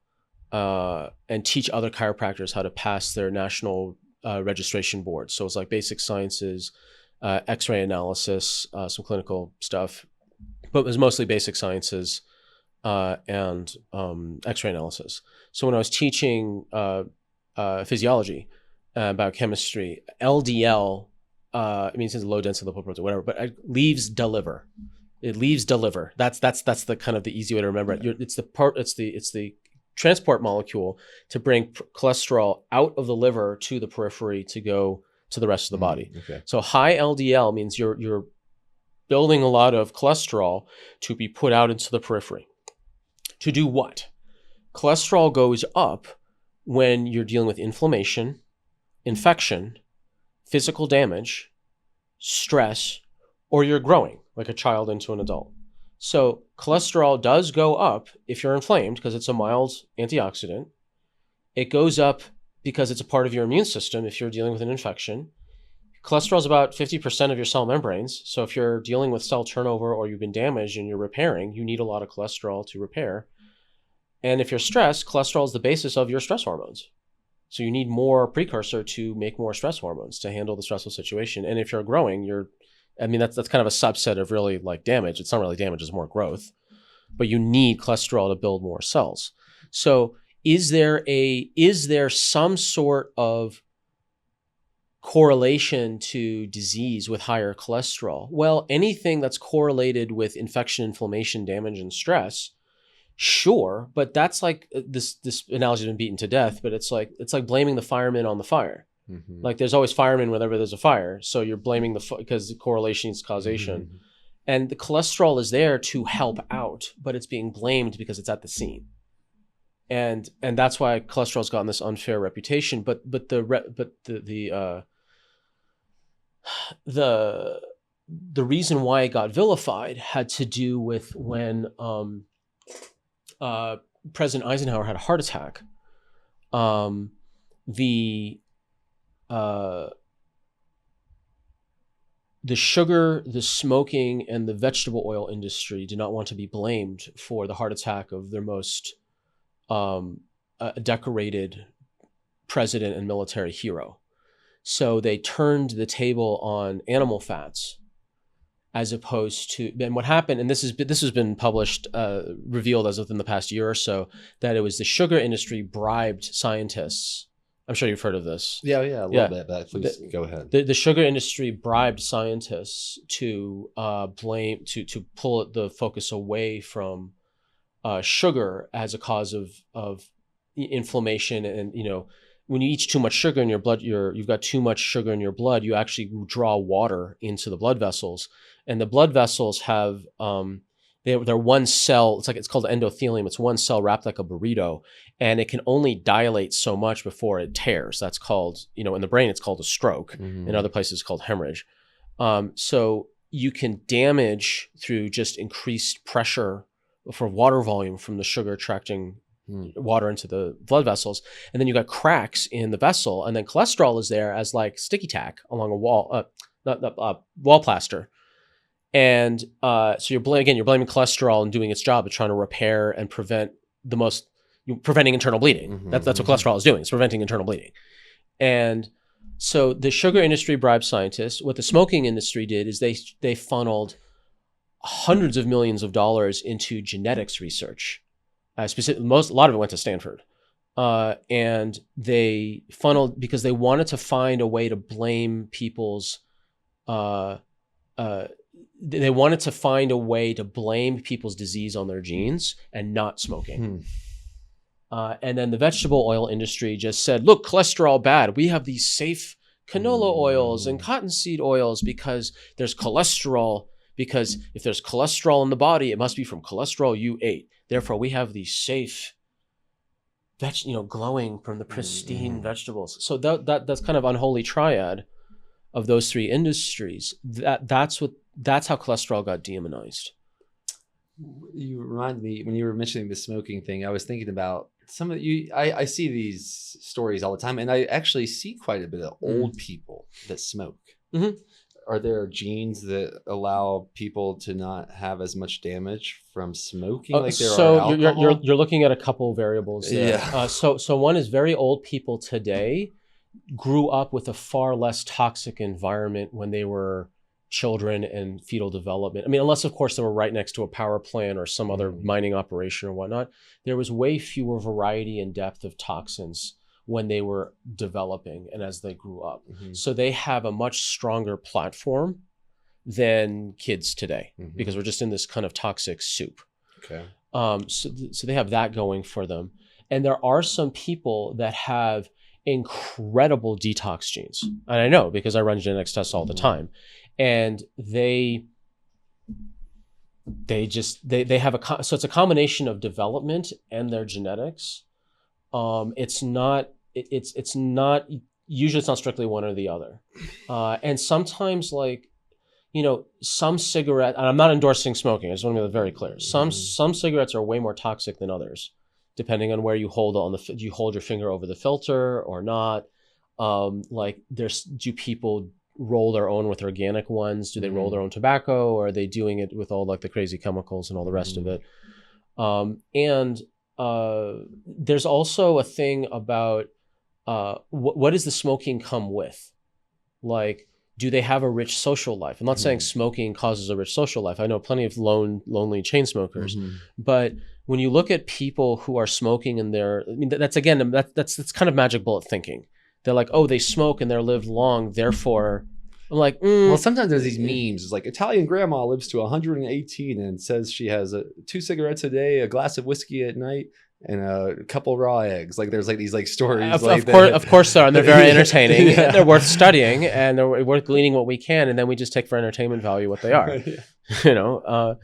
and teach other chiropractors how to pass their national registration board. So it's like basic sciences, X-ray analysis, some clinical stuff, but it was mostly basic sciences and X-ray analysis. So when I was teaching physiology, biochemistry, LDL, it means it's low density lipoprotein, whatever, but it leaves deliver. It leaves deliver. That's the kind of the easy way to remember it. It's the transport molecule to bring cholesterol out of the liver to the periphery to go to the rest of the body. Okay. So high LDL means you're building a lot of cholesterol to be put out into the periphery. To do what? Cholesterol goes up when you're dealing with inflammation, infection, physical damage, stress, or you're growing like a child into an adult. So cholesterol does go up if you're inflamed because it's a mild antioxidant. It goes up because it's a part of your immune system if you're dealing with an infection. Cholesterol is about 50% of your cell membranes. So if you're dealing with cell turnover or you've been damaged and you're repairing, you need a lot of cholesterol to repair. And if you're stressed, cholesterol is the basis of your stress hormones. So you need more precursor to make more stress hormones to handle the stressful situation. And if you're growing, that's kind of a subset of really like damage. It's not really damage, it's more growth. But you need cholesterol to build more cells. So is there some sort of correlation to disease with higher cholesterol? Well, anything that's correlated with infection, inflammation, damage, and stress, sure, but that's like this analogy has been beaten to death, but it's like blaming the fireman on the fire. Mm-hmm. Like there's always firemen whenever there's a fire, so you're blaming because the correlation is causation. Mm-hmm. And the cholesterol is there to help out, but it's being blamed because it's at the scene. And that's why cholesterol's gotten this unfair reputation. But the reason why it got vilified had to do with when President Eisenhower had a heart attack. The sugar, the smoking, and the vegetable oil industry did not want to be blamed for the heart attack of their most decorated president and military hero. So they turned the table on animal fats as opposed to, and what happened, and this has been published, revealed as within the past year or so, that it was the sugar industry bribed scientists. I'm sure you've heard of this. Yeah, a little bit, but please go ahead. The sugar industry bribed scientists to pull the focus away from sugar as a cause of inflammation. And when you eat too much sugar in your blood, you've got too much sugar in your blood. You actually draw water into the blood vessels, and the blood vessels have they're one cell. It's called endothelium. It's one cell wrapped like a burrito, and it can only dilate so much before it tears. That's called, in the brain, it's called a stroke. Mm-hmm. In other places, it's called hemorrhage. So you can damage through just increased pressure for water volume from the sugar attracting water into the blood vessels. And then you got cracks in the vessel, and then cholesterol is there as like sticky tack along a wall, wall plaster. And so you're blaming cholesterol and doing its job of trying to repair and prevent preventing internal bleeding. Mm-hmm. That's what cholesterol is doing. It's preventing internal bleeding. And so the sugar industry bribed scientists. What the smoking industry did is they funneled hundreds of millions of dollars into genetics research. A lot of it went to Stanford. And they funneled because they wanted to find a way to blame people's they wanted to find a way to blame people's disease on their genes and not smoking. And then the vegetable oil industry just said, look, cholesterol bad. We have these safe canola oils and cottonseed oils because there's cholesterol. Because if there's cholesterol in the body, it must be from cholesterol you ate. Therefore, we have these safe, glowing from the pristine vegetables. So that's kind of unholy triad of those three industries. That's how cholesterol got demonized. You remind me, when you were mentioning the smoking thing, I was thinking about some of I see these stories all the time, and I actually see quite a bit of old people that smoke. Mm-hmm. Are there genes that allow people to not have as much damage from smoking like there are alcohol? You're looking at a couple variables there. Yeah. So one is very old people today grew up with a far less toxic environment when they were children and fetal development. I mean, unless of course they were right next to a power plant or some other mining operation or whatnot, there was way fewer variety and depth of toxins when they were developing and as they grew up. Mm-hmm. So they have a much stronger platform than kids today because we're just in this kind of toxic soup. Okay. So they have that going for them. And there are some people that have incredible detox genes. And I know because I run genetics tests all the time. And they have so it's a combination of development and their genetics. It's not usually it's not strictly one or the other. And sometimes like, you know, some cigarette, and I'm not endorsing smoking, I just want to make that very clear. Some cigarettes are way more toxic than others, depending on where you hold you hold your finger over the filter or not. Like do people roll their own with organic ones? Do they roll their own tobacco, or are they doing it with all like the crazy chemicals and all the rest of it? There's also a thing about what does the smoking come with? Like, do they have a rich social life? I'm not saying smoking causes a rich social life. I know plenty of lonely chain smokers, but when you look at people who are smoking and that's kind of magic bullet thinking. They're like, oh, they smoke and they're lived long, therefore. I'm like, well, sometimes there's these memes. It's like Italian grandma lives to 118 and says she has 2 cigarettes a day, a glass of whiskey at night, and a couple raw eggs. Like there's like these like stories. Of course there are, and they're very entertaining. Yeah. They're worth studying, and they're worth gleaning what we can, and then we just take for entertainment value what they are. You know,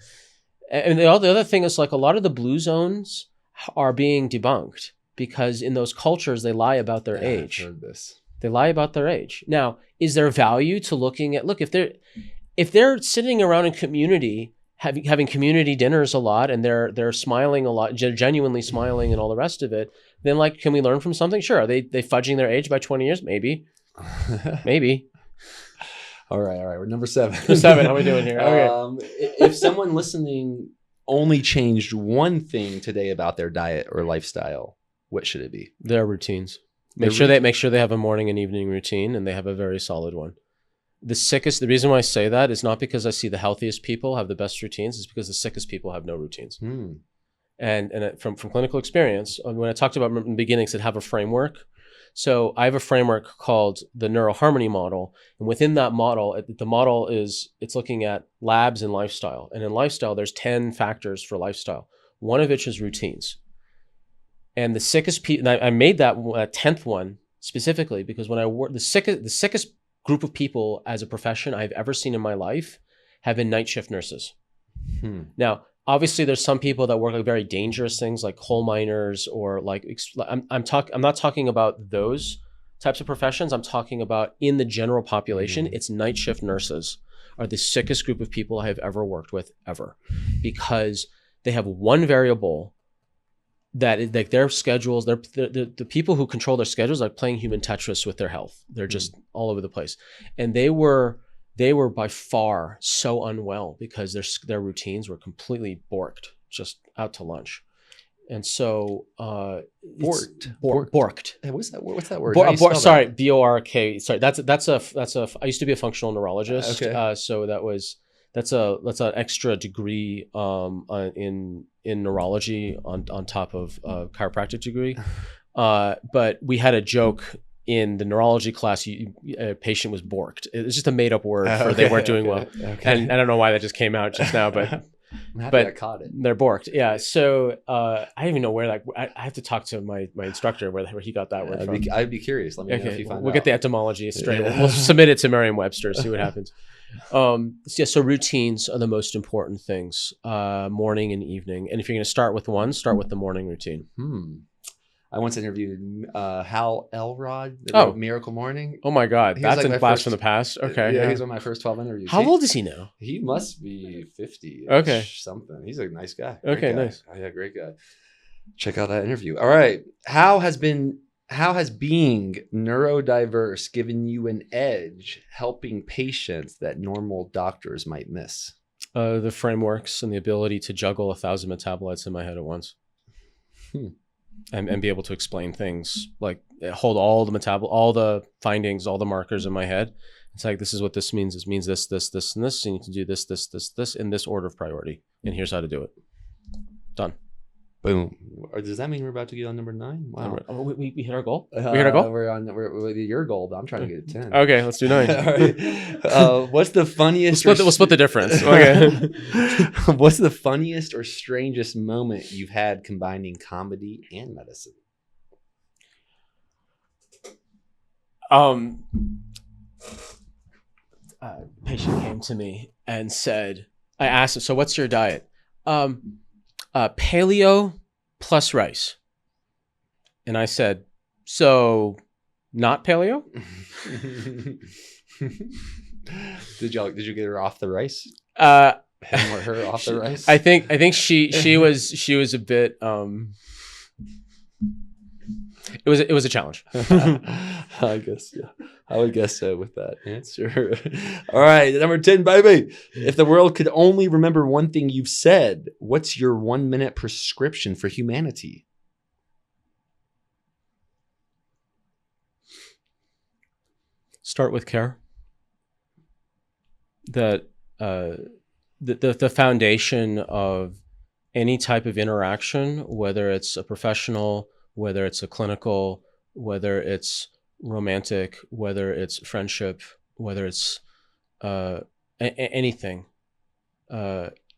and the other thing is like a lot of the blue zones are being debunked because in those cultures they lie about their age. I've heard this. They lie about their age. Now, is there value to looking at, look, if they're sitting around in community, having community dinners a lot, and they're smiling a lot, genuinely smiling and all the rest of it, then like, can we learn from something? Sure. Are they fudging their age by 20 years? Maybe. Maybe. All right. We're number 7. How are we doing here? Okay. If someone listening only changed one thing today about their diet or lifestyle, what should it be? Their routines. Make sure they have a morning and evening routine, and they have a very solid one. The reason why I say that is not because I see the healthiest people have the best routines, it's because the sickest people have no routines. And from clinical experience, when I talked about in the beginning, I said have a framework. So I have a framework called the neuroharmony model. And within that model, the model it's looking at labs and lifestyle. And in lifestyle, there's 10 factors for lifestyle, one of which is routines. And the sickest people, and I made that 10th one specifically because when I work, the sickest group of people as a profession I've ever seen in my life have been night shift nurses. Now, obviously, there's some people that work like very dangerous things like coal miners or like I'm not talking about those types of professions. I'm talking about in the general population, it's night shift nurses are the sickest group of people I have ever worked with ever because they have one variable that like their schedules, the people who control their schedules are playing human Tetris with their health. They're just all over the place. And they were by far so unwell because their routines were completely borked, just out to lunch. And so borked. Hey, what's that word? Sorry, B-O-R-K. Sorry, that's a I used to be a functional neurologist. Okay. So that's an extra degree in neurology on top of a chiropractic degree. But we had a joke in the neurology class. A patient was borked. It's just a made up word for they weren't doing well. Okay. And I don't know why that just came out just now, but I'm happy I caught it. They're borked. Yeah. So I don't even know where I have to talk to my instructor where he got that word from. I'd be curious. Let me know if you find out. We'll get the etymology straight. We'll submit it to Merriam-Webster, see what happens. So routines are the most important things, morning and evening. And if you're going to start with one, start with the morning routine. I once interviewed Hal Elrod, the Miracle Morning. Oh my God, that's like a blast from the past. Okay, yeah, he's one of my first 12 interviews. How old is he now? He must be 50. Okay, something. He's a nice guy. Okay, nice. Oh, yeah, great guy. Check out that interview. All right, how has being neurodiverse given you an edge, helping patients that normal doctors might miss? The frameworks and the ability to juggle 1,000 metabolites in my head at once. And be able to explain things, like hold all the findings, all the markers in my head. It's like, this is what this means. This means this, this, this, and this. And you can do this, this, this, this in this order of priority. And here's how to do it. Done. Boom. Or does that mean we're about to get on number 9? Wow. Oh, we hit our goal. We hit our goal. We're your goal, but I'm trying to get to 10. Okay, let's do 9. All right. What's the funniest? We'll split the difference. Okay. What's the funniest or strangest moment you've had combining comedy and medicine? Patient came to me and said, I asked him, so what's your diet? Paleo plus rice. And I said, so not paleo? Did you get her off the rice? Him or her off the rice? I think she was a bit it was a challenge. I guess, yeah. I would guess so with that answer. All right, number 10, baby. If the world could only remember one thing you've said, what's your 1-minute prescription for humanity? Start with care. That the foundation of any type of interaction, whether it's a professional, whether it's a clinical, whether it's romantic, whether it's friendship, whether it's anything,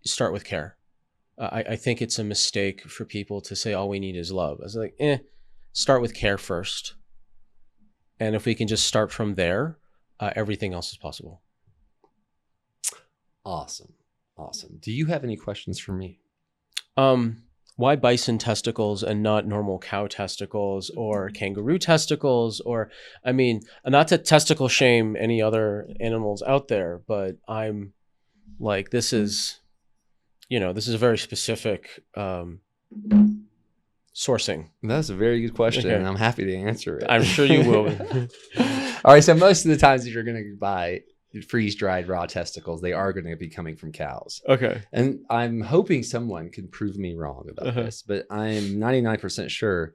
start with care. I think it's a mistake for people to say all we need is love. I was like, start with care first. And if we can just start from there, everything else is possible. Awesome. Do you have any questions for me? Why bison testicles and not normal cow testicles or kangaroo testicles? Or, I mean, not to testicle shame any other animals out there, but I'm like, this is a very specific sourcing. That's a very good question, Okay. and I'm happy to answer it. I'm sure you will. All right, so most of the times if you're going to buy freeze-dried raw testicles, they are going to be coming from cows. Okay. And I'm hoping someone can prove me wrong about this, but I'm 99% sure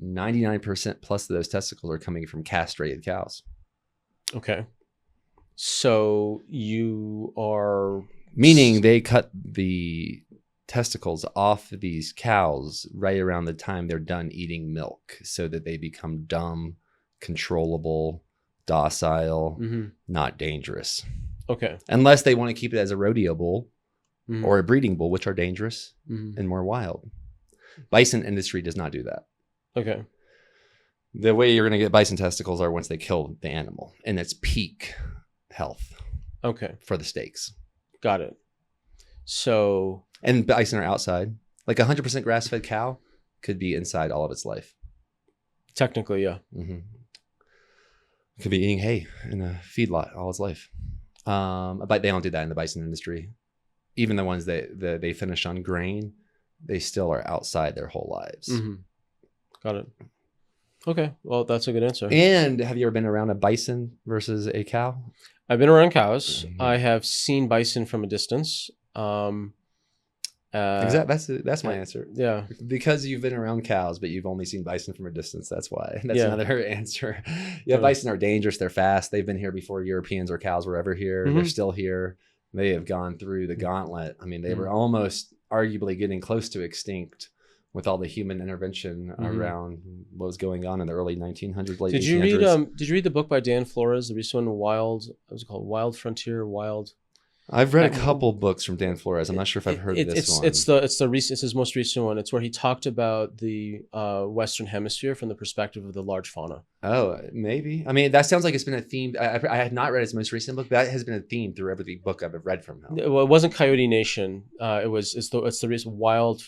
99% plus of those testicles are coming from castrated cows. Okay. So you are... Meaning they cut the testicles off of these cows right around the time they're done eating milk so that they become dumb, controllable, docile, not dangerous. Okay. Unless they want to keep it as a rodeo bull Mhm. or a breeding bull, which are dangerous Mhm. and more wild. Bison industry does not do that. Okay. The way you're going to get bison testicles are once they kill the animal in its peak health Okay. for the steaks. Got it. So... And bison are outside. Like 100% grass-fed cow could be inside all of its life. Technically, yeah. Mm-hmm. Could be eating hay in a feedlot all its life. But they don't do that in the bison industry. Even the ones that they finish on grain, they still are outside their whole lives. Mm-hmm. Got it. Okay. Well, that's a good answer. And have you ever been around a bison versus a cow? I've been around cows. Mhm. I have seen bison from a distance. That's my answer. Yeah. Because you've been around cows, but you've only seen bison from a distance. That's why. That's Yeah. another answer. Yeah, bison are dangerous. They're fast. They've been here before Europeans or cows were ever here. Mhm. They're still here. They have gone through the gauntlet. I mean, they were almost arguably getting close to extinct with all the human intervention around what was going on in the early 1900s, late 1800s. Did you read the book by Dan Flores, the recent one, What was it called? Wild Frontier, Wild... I've read a couple books from Dan Flores. I'm not sure if I've heard this one. It's his most recent one. It's where he talked about the Western Hemisphere from the perspective of the large fauna. Oh, maybe. I mean, that sounds like it's been a theme. I had not read his most recent book, but that has been a theme through every book I've read from him. Well, it wasn't Coyote Nation. It's the recent Wild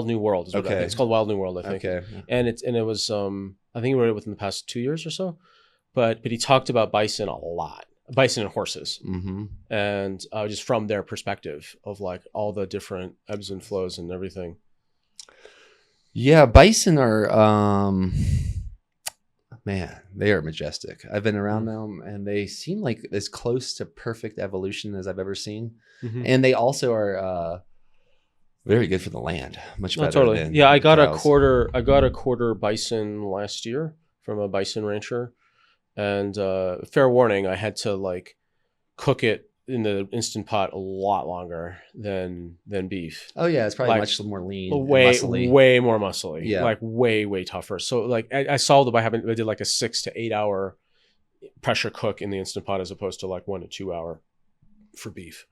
New World. Is what I think. It's called Wild New World, I think. Okay. And it was I think he wrote it within the past 2 years or so, but he talked about bison a lot. Bison and horses, and just from their perspective of like all the different ebbs and flows and everything. Yeah, bison are man, they are majestic. I've been around them, and they seem like as close to perfect evolution as I've ever seen. And they also are very good for the land, much better. Totally. Than Yeah, I got cows. a quarter bison last year from a bison rancher. And fair warning, I had to like cook it in the Instant Pot a lot longer than beef. Oh yeah, it's probably Like, much more lean, and Way muscly. way more muscly. Yeah. Like way tougher. So like I saw that I did like a 6 to 8 hour pressure cook in the Instant Pot as opposed to like 1 to 2 hour for beef.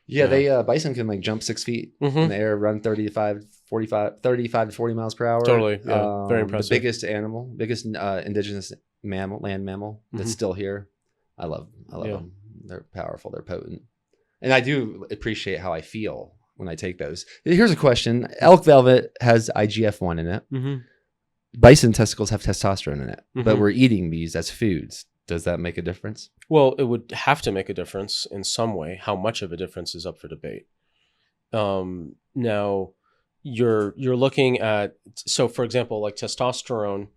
Yeah, they bison can like jump 6 feet in the air, run 35 to 40 miles per hour. Totally. Yeah. Very impressive. The biggest indigenous land mammal that's still here. I love them. They're powerful. They're potent. And I do appreciate how I feel when I take those. Here's a question. Elk velvet has IGF-1 in it. Mm-hmm. Bison testicles have testosterone in it, but Mhm. we're eating these as foods. Does that make a difference? Well, it would have to make a difference in some way. How much of a difference is up for debate. Now, you're looking at, so for example, like testosterone.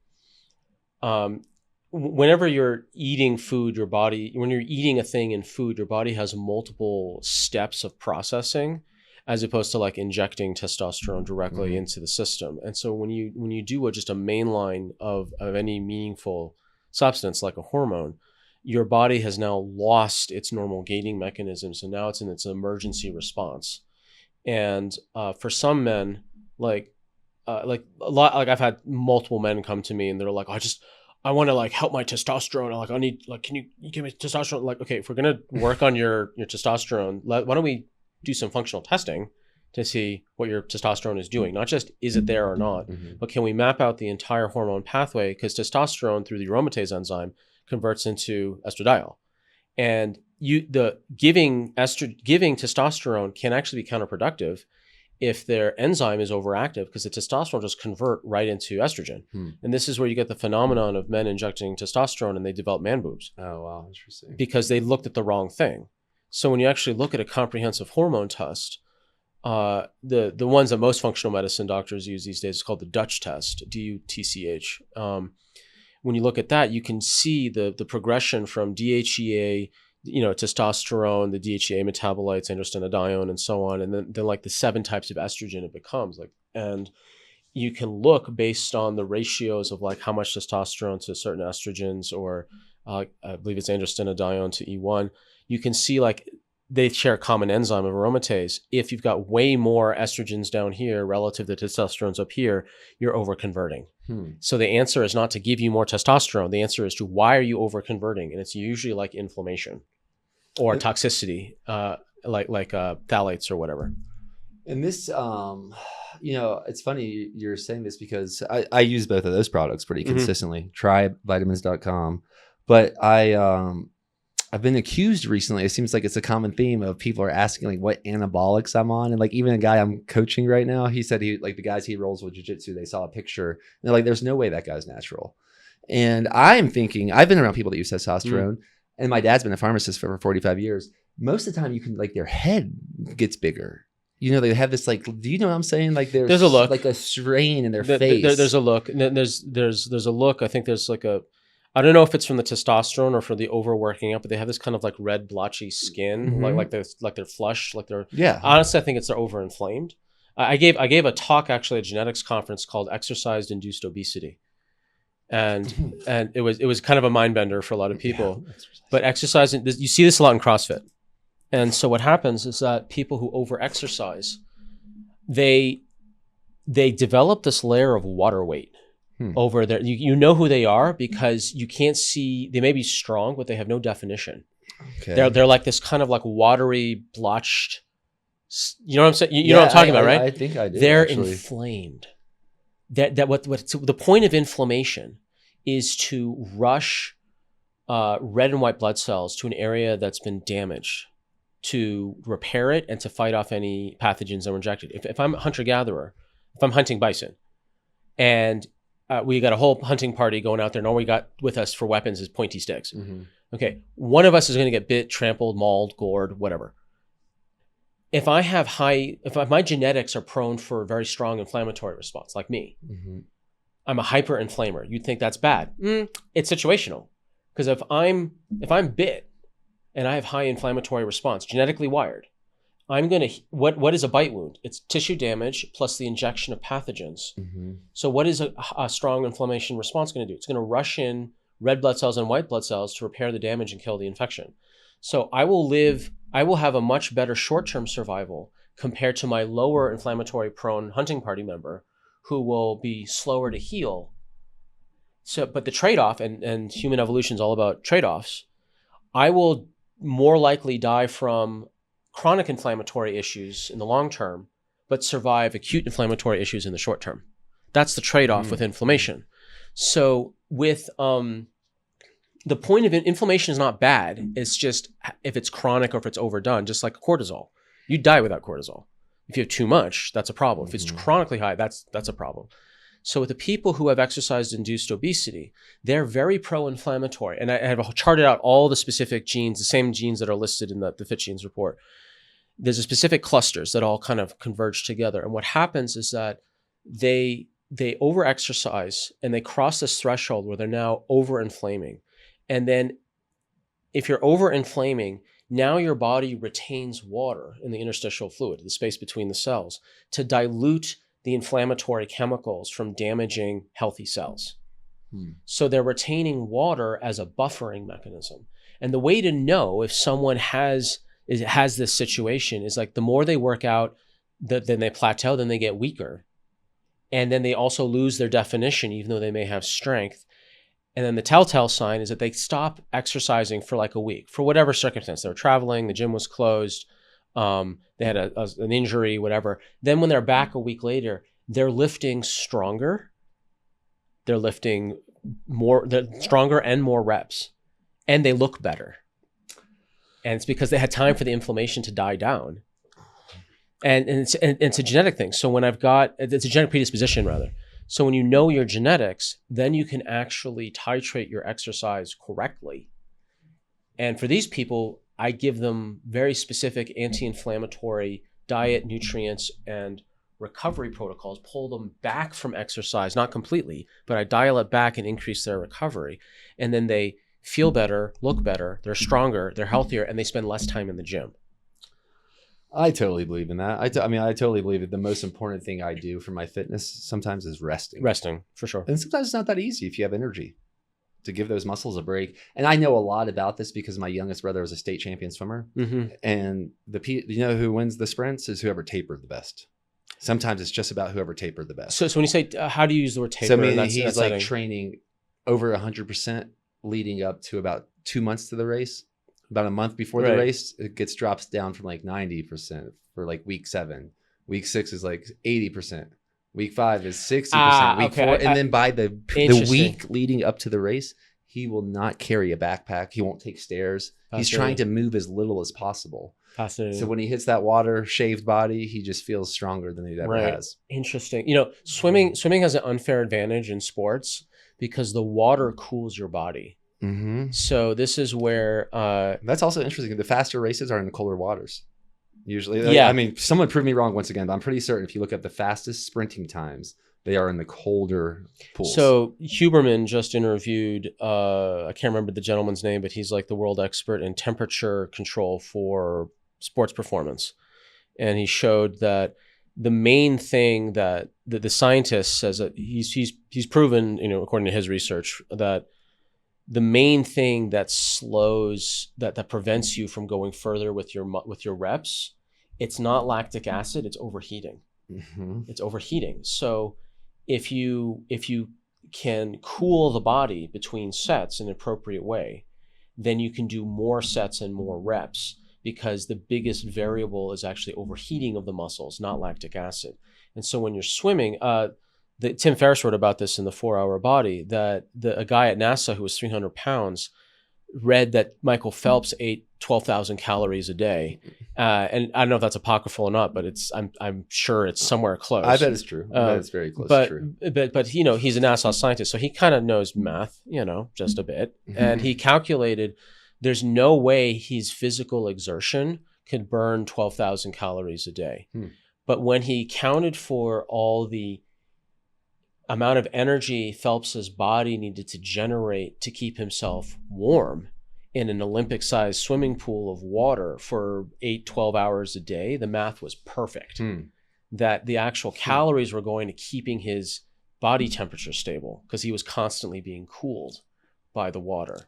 Whenever you're eating food, when you're eating a thing in food, your body has multiple steps of processing, as opposed to like injecting testosterone directly into the system. And so when you do just a mainline of any meaningful substance like a hormone, your body has now lost its normal gating mechanism. So now it's in its emergency response. And for some men, like I've had multiple men come to me and they're like, I want to like help my testosterone. I need, like, can you give me testosterone? Like, okay, if we're going to work on your testosterone, why don't we do some functional testing to see what your testosterone is doing? Not just is it there or not, but can we map out the entire hormone pathway? Because testosterone through the aromatase enzyme converts into estradiol. And giving testosterone can actually be counterproductive if their enzyme is overactive, because the testosterone just convert right into estrogen. And this is where you get the phenomenon of men injecting testosterone and they develop man boobs. Oh, wow. Interesting. Because they looked at the wrong thing. So when you actually look at a comprehensive hormone test, the ones that most functional medicine doctors use these days is called the Dutch test, DUTCH. When you look at that, you can see the progression from DHEA, testosterone, the DHEA metabolites, androstenedione, and so on, and then like the 7 types of estrogen it becomes like, and you can look based on the ratios of like how much testosterone to certain estrogens, or I believe it's androstenedione to E1. You can see like they share a common enzyme of aromatase. If you've got way more estrogens down here relative to testosterones up here, you're over-converting. So the answer is not to give you more testosterone. The answer is to why are you over-converting? And it's usually like inflammation or toxicity, like phthalates or whatever. And this, it's funny you're saying this because I use both of those products pretty consistently. Tryvitamins.com. But I've been accused recently. It seems like it's a common theme of people are asking like what anabolics I'm on. And like even a guy I'm coaching right now, he said the guys he rolls with jiu-jitsu, they saw a picture and they're like, there's no way that guy's natural. And I'm thinking, I've been around people that use testosterone and my dad's been a pharmacist for 45 years. Most of the time you can like their head gets bigger. They have this like, do you know what I'm saying? Like there's a look, like a strain in their face. There's a look. There's a look. I think there's like I don't know if it's from the testosterone or for the overworking out, but they have this kind of like red blotchy skin, like they're flush, like they're. Yeah. Honestly, I think they're overinflamed. I gave a talk actually at a genetics conference called "Exercise Induced Obesity," and it was kind of a mind bender for a lot of people. Yeah, but exercise, you see this a lot in CrossFit, and so what happens is that people who over-exercise, they develop this layer of water weight. Over there, you know who they are because you can't see. They may be strong, but they have no definition. Okay. They're like this kind of like watery, blotched. You know what I'm saying? You know what I'm talking about, right? I think I do. They're inflamed. What's the point of inflammation is to rush red and white blood cells to an area that's been damaged, to repair it and to fight off any pathogens that were injected. If I'm a hunter-gatherer, if I'm hunting bison, and we got a whole hunting party going out there, and all we got with us for weapons is pointy sticks. Okay, one of us is going to get bit, trampled, mauled, gored, whatever. If my genetics are prone for a very strong inflammatory response, like me, I'm a hyper-inflamer. You'd think that's bad. It's situational, because if I'm bit and I have high inflammatory response, genetically wired, I'm going to, what is a bite wound? It's tissue damage plus the injection of pathogens. So what is a strong inflammation response going to do? It's going to rush in red blood cells and white blood cells to repair the damage and kill the infection. So I will live I will have a much better short-term survival compared to my lower inflammatory prone hunting party member who will be slower to heal. So, but the trade-off, and human evolution is all about trade-offs, I will more likely die from chronic inflammatory issues in the long term, but survive acute inflammatory issues in the short term. That's the trade-off with inflammation. So with the point of inflammation is not bad. It's just if it's chronic or if it's overdone, just like cortisol. You die without cortisol. If you have too much, that's a problem. If it's chronically high, that's a problem. So with the people who have exercise-induced obesity, they're very pro-inflammatory. And I have charted out all the specific genes, the same genes that are listed in the Fitgenes report. There's a specific clusters that all kind of converge together. And what happens is that they over-exercise and they cross this threshold where they're now over-inflaming. And then if you're over-inflaming, now your body retains water in the interstitial fluid, the space between the cells, to dilute the inflammatory chemicals from damaging healthy cells. So they're retaining water as a buffering mechanism. And the way to know if someone has this situation is like the more they work out, then they plateau, then they get weaker. And then they also lose their definition, even though they may have strength. And then the telltale sign is that they stop exercising for like a week, for whatever circumstance. They were traveling, the gym was closed, they had an injury, whatever. Then when they're back a week later, they're lifting stronger. They're lifting they're stronger and more reps. And they look better. And it's because they had time for the inflammation to die down. And it's a genetic thing. So when it's a genetic predisposition rather. So when you know your genetics, then you can actually titrate your exercise correctly. And for these people, I give them very specific anti-inflammatory diet, nutrients, and recovery protocols, pull them back from exercise, not completely, but I dial it back and increase their recovery. And then they feel better, look better, they're stronger, they're healthier, and they spend less time in the gym. I totally believe in that. I totally believe that the most important thing I do for my fitness sometimes is resting. Resting, for sure. And sometimes it's not that easy if you have energy to give those muscles a break. And I know a lot about this because my youngest brother was a state champion swimmer. Mm-hmm. And you know who wins the sprints is whoever tapered the best. Sometimes it's just about whoever tapered the best. So when you say, how do you use the word taper? So I mean, he's like training over 100% leading up to about 2 months to the race. About a month before the race, it drops down from like 90% for like week 7. Week 6 is like 80%. Week 5 is 60%. Week 4, and then by the week leading up to the race, he will not carry a backpack. He won't take stairs. He's trying to move as little as possible. So when he hits that water, shaved body, he just feels stronger than he ever has. Interesting. You know, swimming has an unfair advantage in sports because the water cools your body. Mm-hmm. So this is where that's also interesting. The faster races are in the colder waters. Usually, yeah. I mean, someone proved me wrong once again, but I'm pretty certain if you look at the fastest sprinting times, they are in the colder pools. So Huberman just interviewed, I can't remember the gentleman's name, but he's like the world expert in temperature control for sports performance, and he showed that the main thing that the scientist says that he's proven, you know, according to his research, that the main thing that slows, that prevents you from going further with your reps, it's not lactic acid, it's overheating. Mm-hmm. It's overheating. So if you can cool the body between sets in an appropriate way, then you can do more sets and more reps because the biggest variable is actually overheating of the muscles, not lactic acid. And so when you're swimming, Tim Ferriss wrote about this in the 4-Hour Body, that a guy at NASA who was 300 pounds read that Michael Phelps ate 12,000 calories a day. And I don't know if that's apocryphal or not, but I'm sure it's somewhere close. I bet it's true. I bet it's very close to true. But you know, he's a NASA scientist, so he kind of knows math, you know, just a bit. Mm-hmm. And he calculated there's no way his physical exertion could burn 12,000 calories a day. But when he counted for all the amount of energy Phelps's body needed to generate to keep himself warm in an Olympic-sized swimming pool of water for 8-12 hours a day, the math was perfect. That the actual calories were going to keeping his body temperature stable because he was constantly being cooled by the water.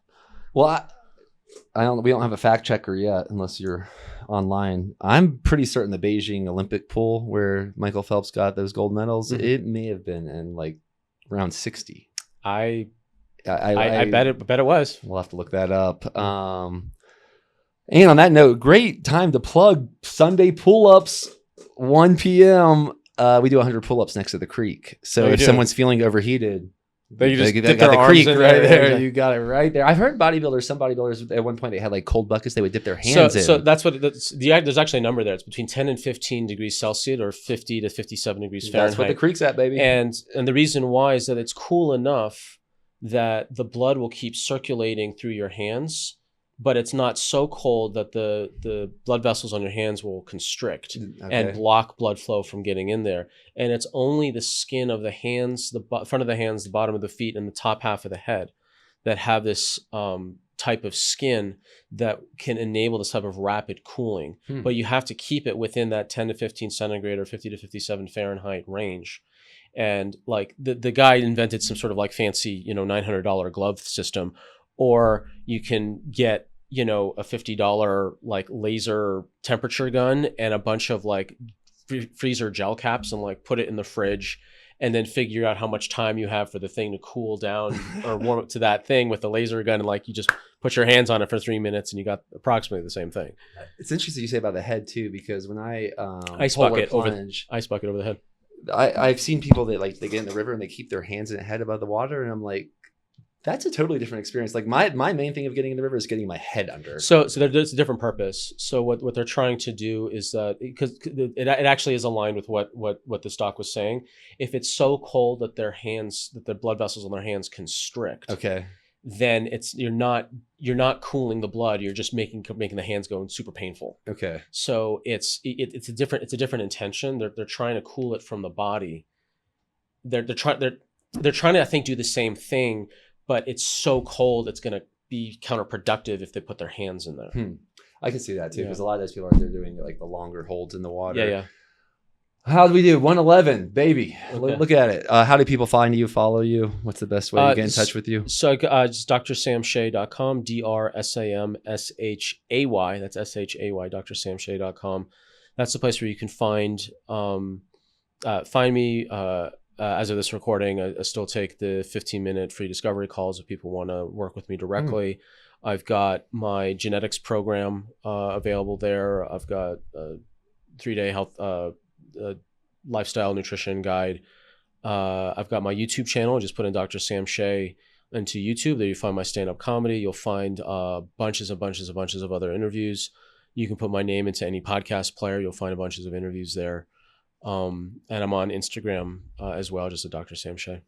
Well, We don't have a fact checker yet, unless you're online. I'm pretty certain the Beijing Olympic pool where Michael Phelps got those gold medals, it may have been in like around 60. I bet it was. We'll have to look that up. And on that note, great time to plug Sunday pull-ups, 1 p.m. We do 100 pull-ups next to the creek. So if someone's feeling overheated, they got the creek right there. You got it right there. I've heard some bodybuilders at one point, they had like cold buckets. They would dip their hands in. So that's there's actually a number there. It's between 10 and 15 degrees Celsius or 50 to 57 degrees Fahrenheit. That's what the creek's at, baby. And the reason why is that it's cool enough that the blood will keep circulating through your hands, but it's not so cold that the blood vessels on your hands will constrict and block blood flow from getting in there. And it's only the skin of the hands, the front of the hands, the bottom of the feet, and the top half of the head that have this type of skin that can enable this type of rapid cooling. But you have to keep it within that 10 to 15 centigrade or 50 to 57 Fahrenheit range. And like the guy invented some sort of like fancy, $900 glove system, or you can get, a $50 like laser temperature gun and a bunch of like freezer gel caps and like put it in the fridge and then figure out how much time you have for the thing to cool down or warm up to that thing with the laser gun. And like you just put your hands on it for 3 minutes and you got approximately the same thing. It's interesting you say about the head too, because when I ice bucket over the head. I've seen people that like they get in the river and they keep their hands and head above the water, and I'm like, that's a totally different experience. Like my main thing of getting in the river is getting my head under. So there's a different purpose. So what they're trying to do is that because it actually is aligned with what this doc was saying. If it's so cold that the blood vessels on their hands constrict, then you're not cooling the blood. You're just making the hands go super painful. Okay. So it's a different intention. They're trying to cool it from the body. They're trying to, I think, do the same thing, but it's so cold it's going to be counterproductive if they put their hands in there. I can see that too, because a lot of those people are doing like the longer holds in the water. Yeah. How do we do? 111, baby. Okay. Look at it. How do people find you, follow you? What's the best way to get in touch with you? So just drsamshay.com, DRSAMSHAY. That's SHAY, drsamshay.com. That's the place where you can find me. As of this recording, I still take the 15-minute free discovery calls if people want to work with me directly. I've got my genetics program available there. I've got a 3-day health lifestyle nutrition guide. I've got my YouTube channel. Just put in Dr. Sam Shay into YouTube. There you find my stand-up comedy. You'll find bunches of other interviews. You can put my name into any podcast player. You'll find a bunches of interviews there. And I'm on Instagram as well, just at Dr. Sam Shay.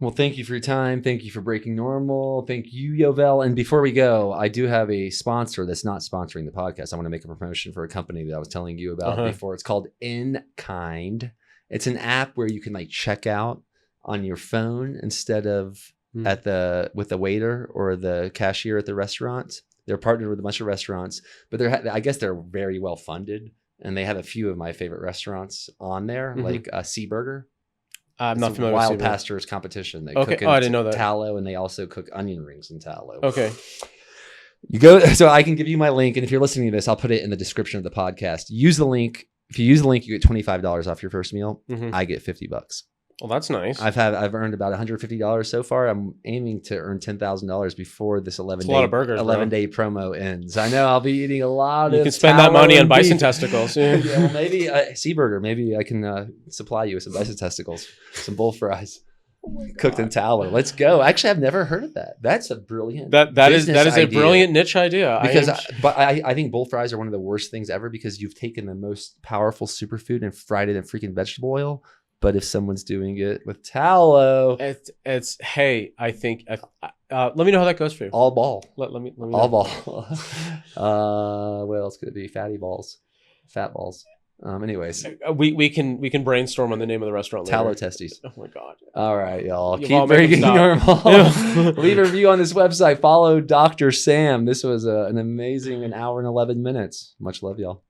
Well, thank you for your time. Thank you for breaking normal. Thank you, Yovel. And before we go, I do have a sponsor that's not sponsoring the podcast. I want to make a promotion for a company that I was telling you about before. It's called inKind. It's an app where you can like check out on your phone instead of with the waiter or the cashier at the restaurant. They're partnered with a bunch of restaurants, but I guess they're very well funded. And they have a few of my favorite restaurants on there, like Sea Burger. I'm not familiar with Wild Pastures competition. They cook I didn't know that. Tallow, and they also cook onion rings in tallow. Okay. You go, so I can give you my link, and if you're listening to this, I'll put it in the description of the podcast. Use the link. If you use the link, you get $25 off your first meal. I get $50. Well, that's nice. I've earned about $150 so far. I'm aiming to earn $10,000 before this 11-day promo ends. I know I'll be eating a lot. You can spend that money on bison testicles. Yeah, well, maybe Sea Burger. Maybe I can supply you with some bison testicles, some bull fries, cooked in tallow. Let's go. Actually, I've never heard of that. That's a brilliant. That is a brilliant niche idea. Because I think bull fries are one of the worst things ever, because you've taken the most powerful superfood and fried it in freaking vegetable oil. But if someone's doing it with tallow, it's hey, I think let me know how that goes for you. All ball. Let me all know. Ball. What else could it be? Fatty balls, fat balls. Anyways, we can brainstorm on the name of the restaurant later. Tallow testes. Oh my god. All right, y'all. Keep breaking normal. Leave a review on this website. Follow Dr. Sam. This was an amazing 1 hour and 11 minutes. Much love, y'all.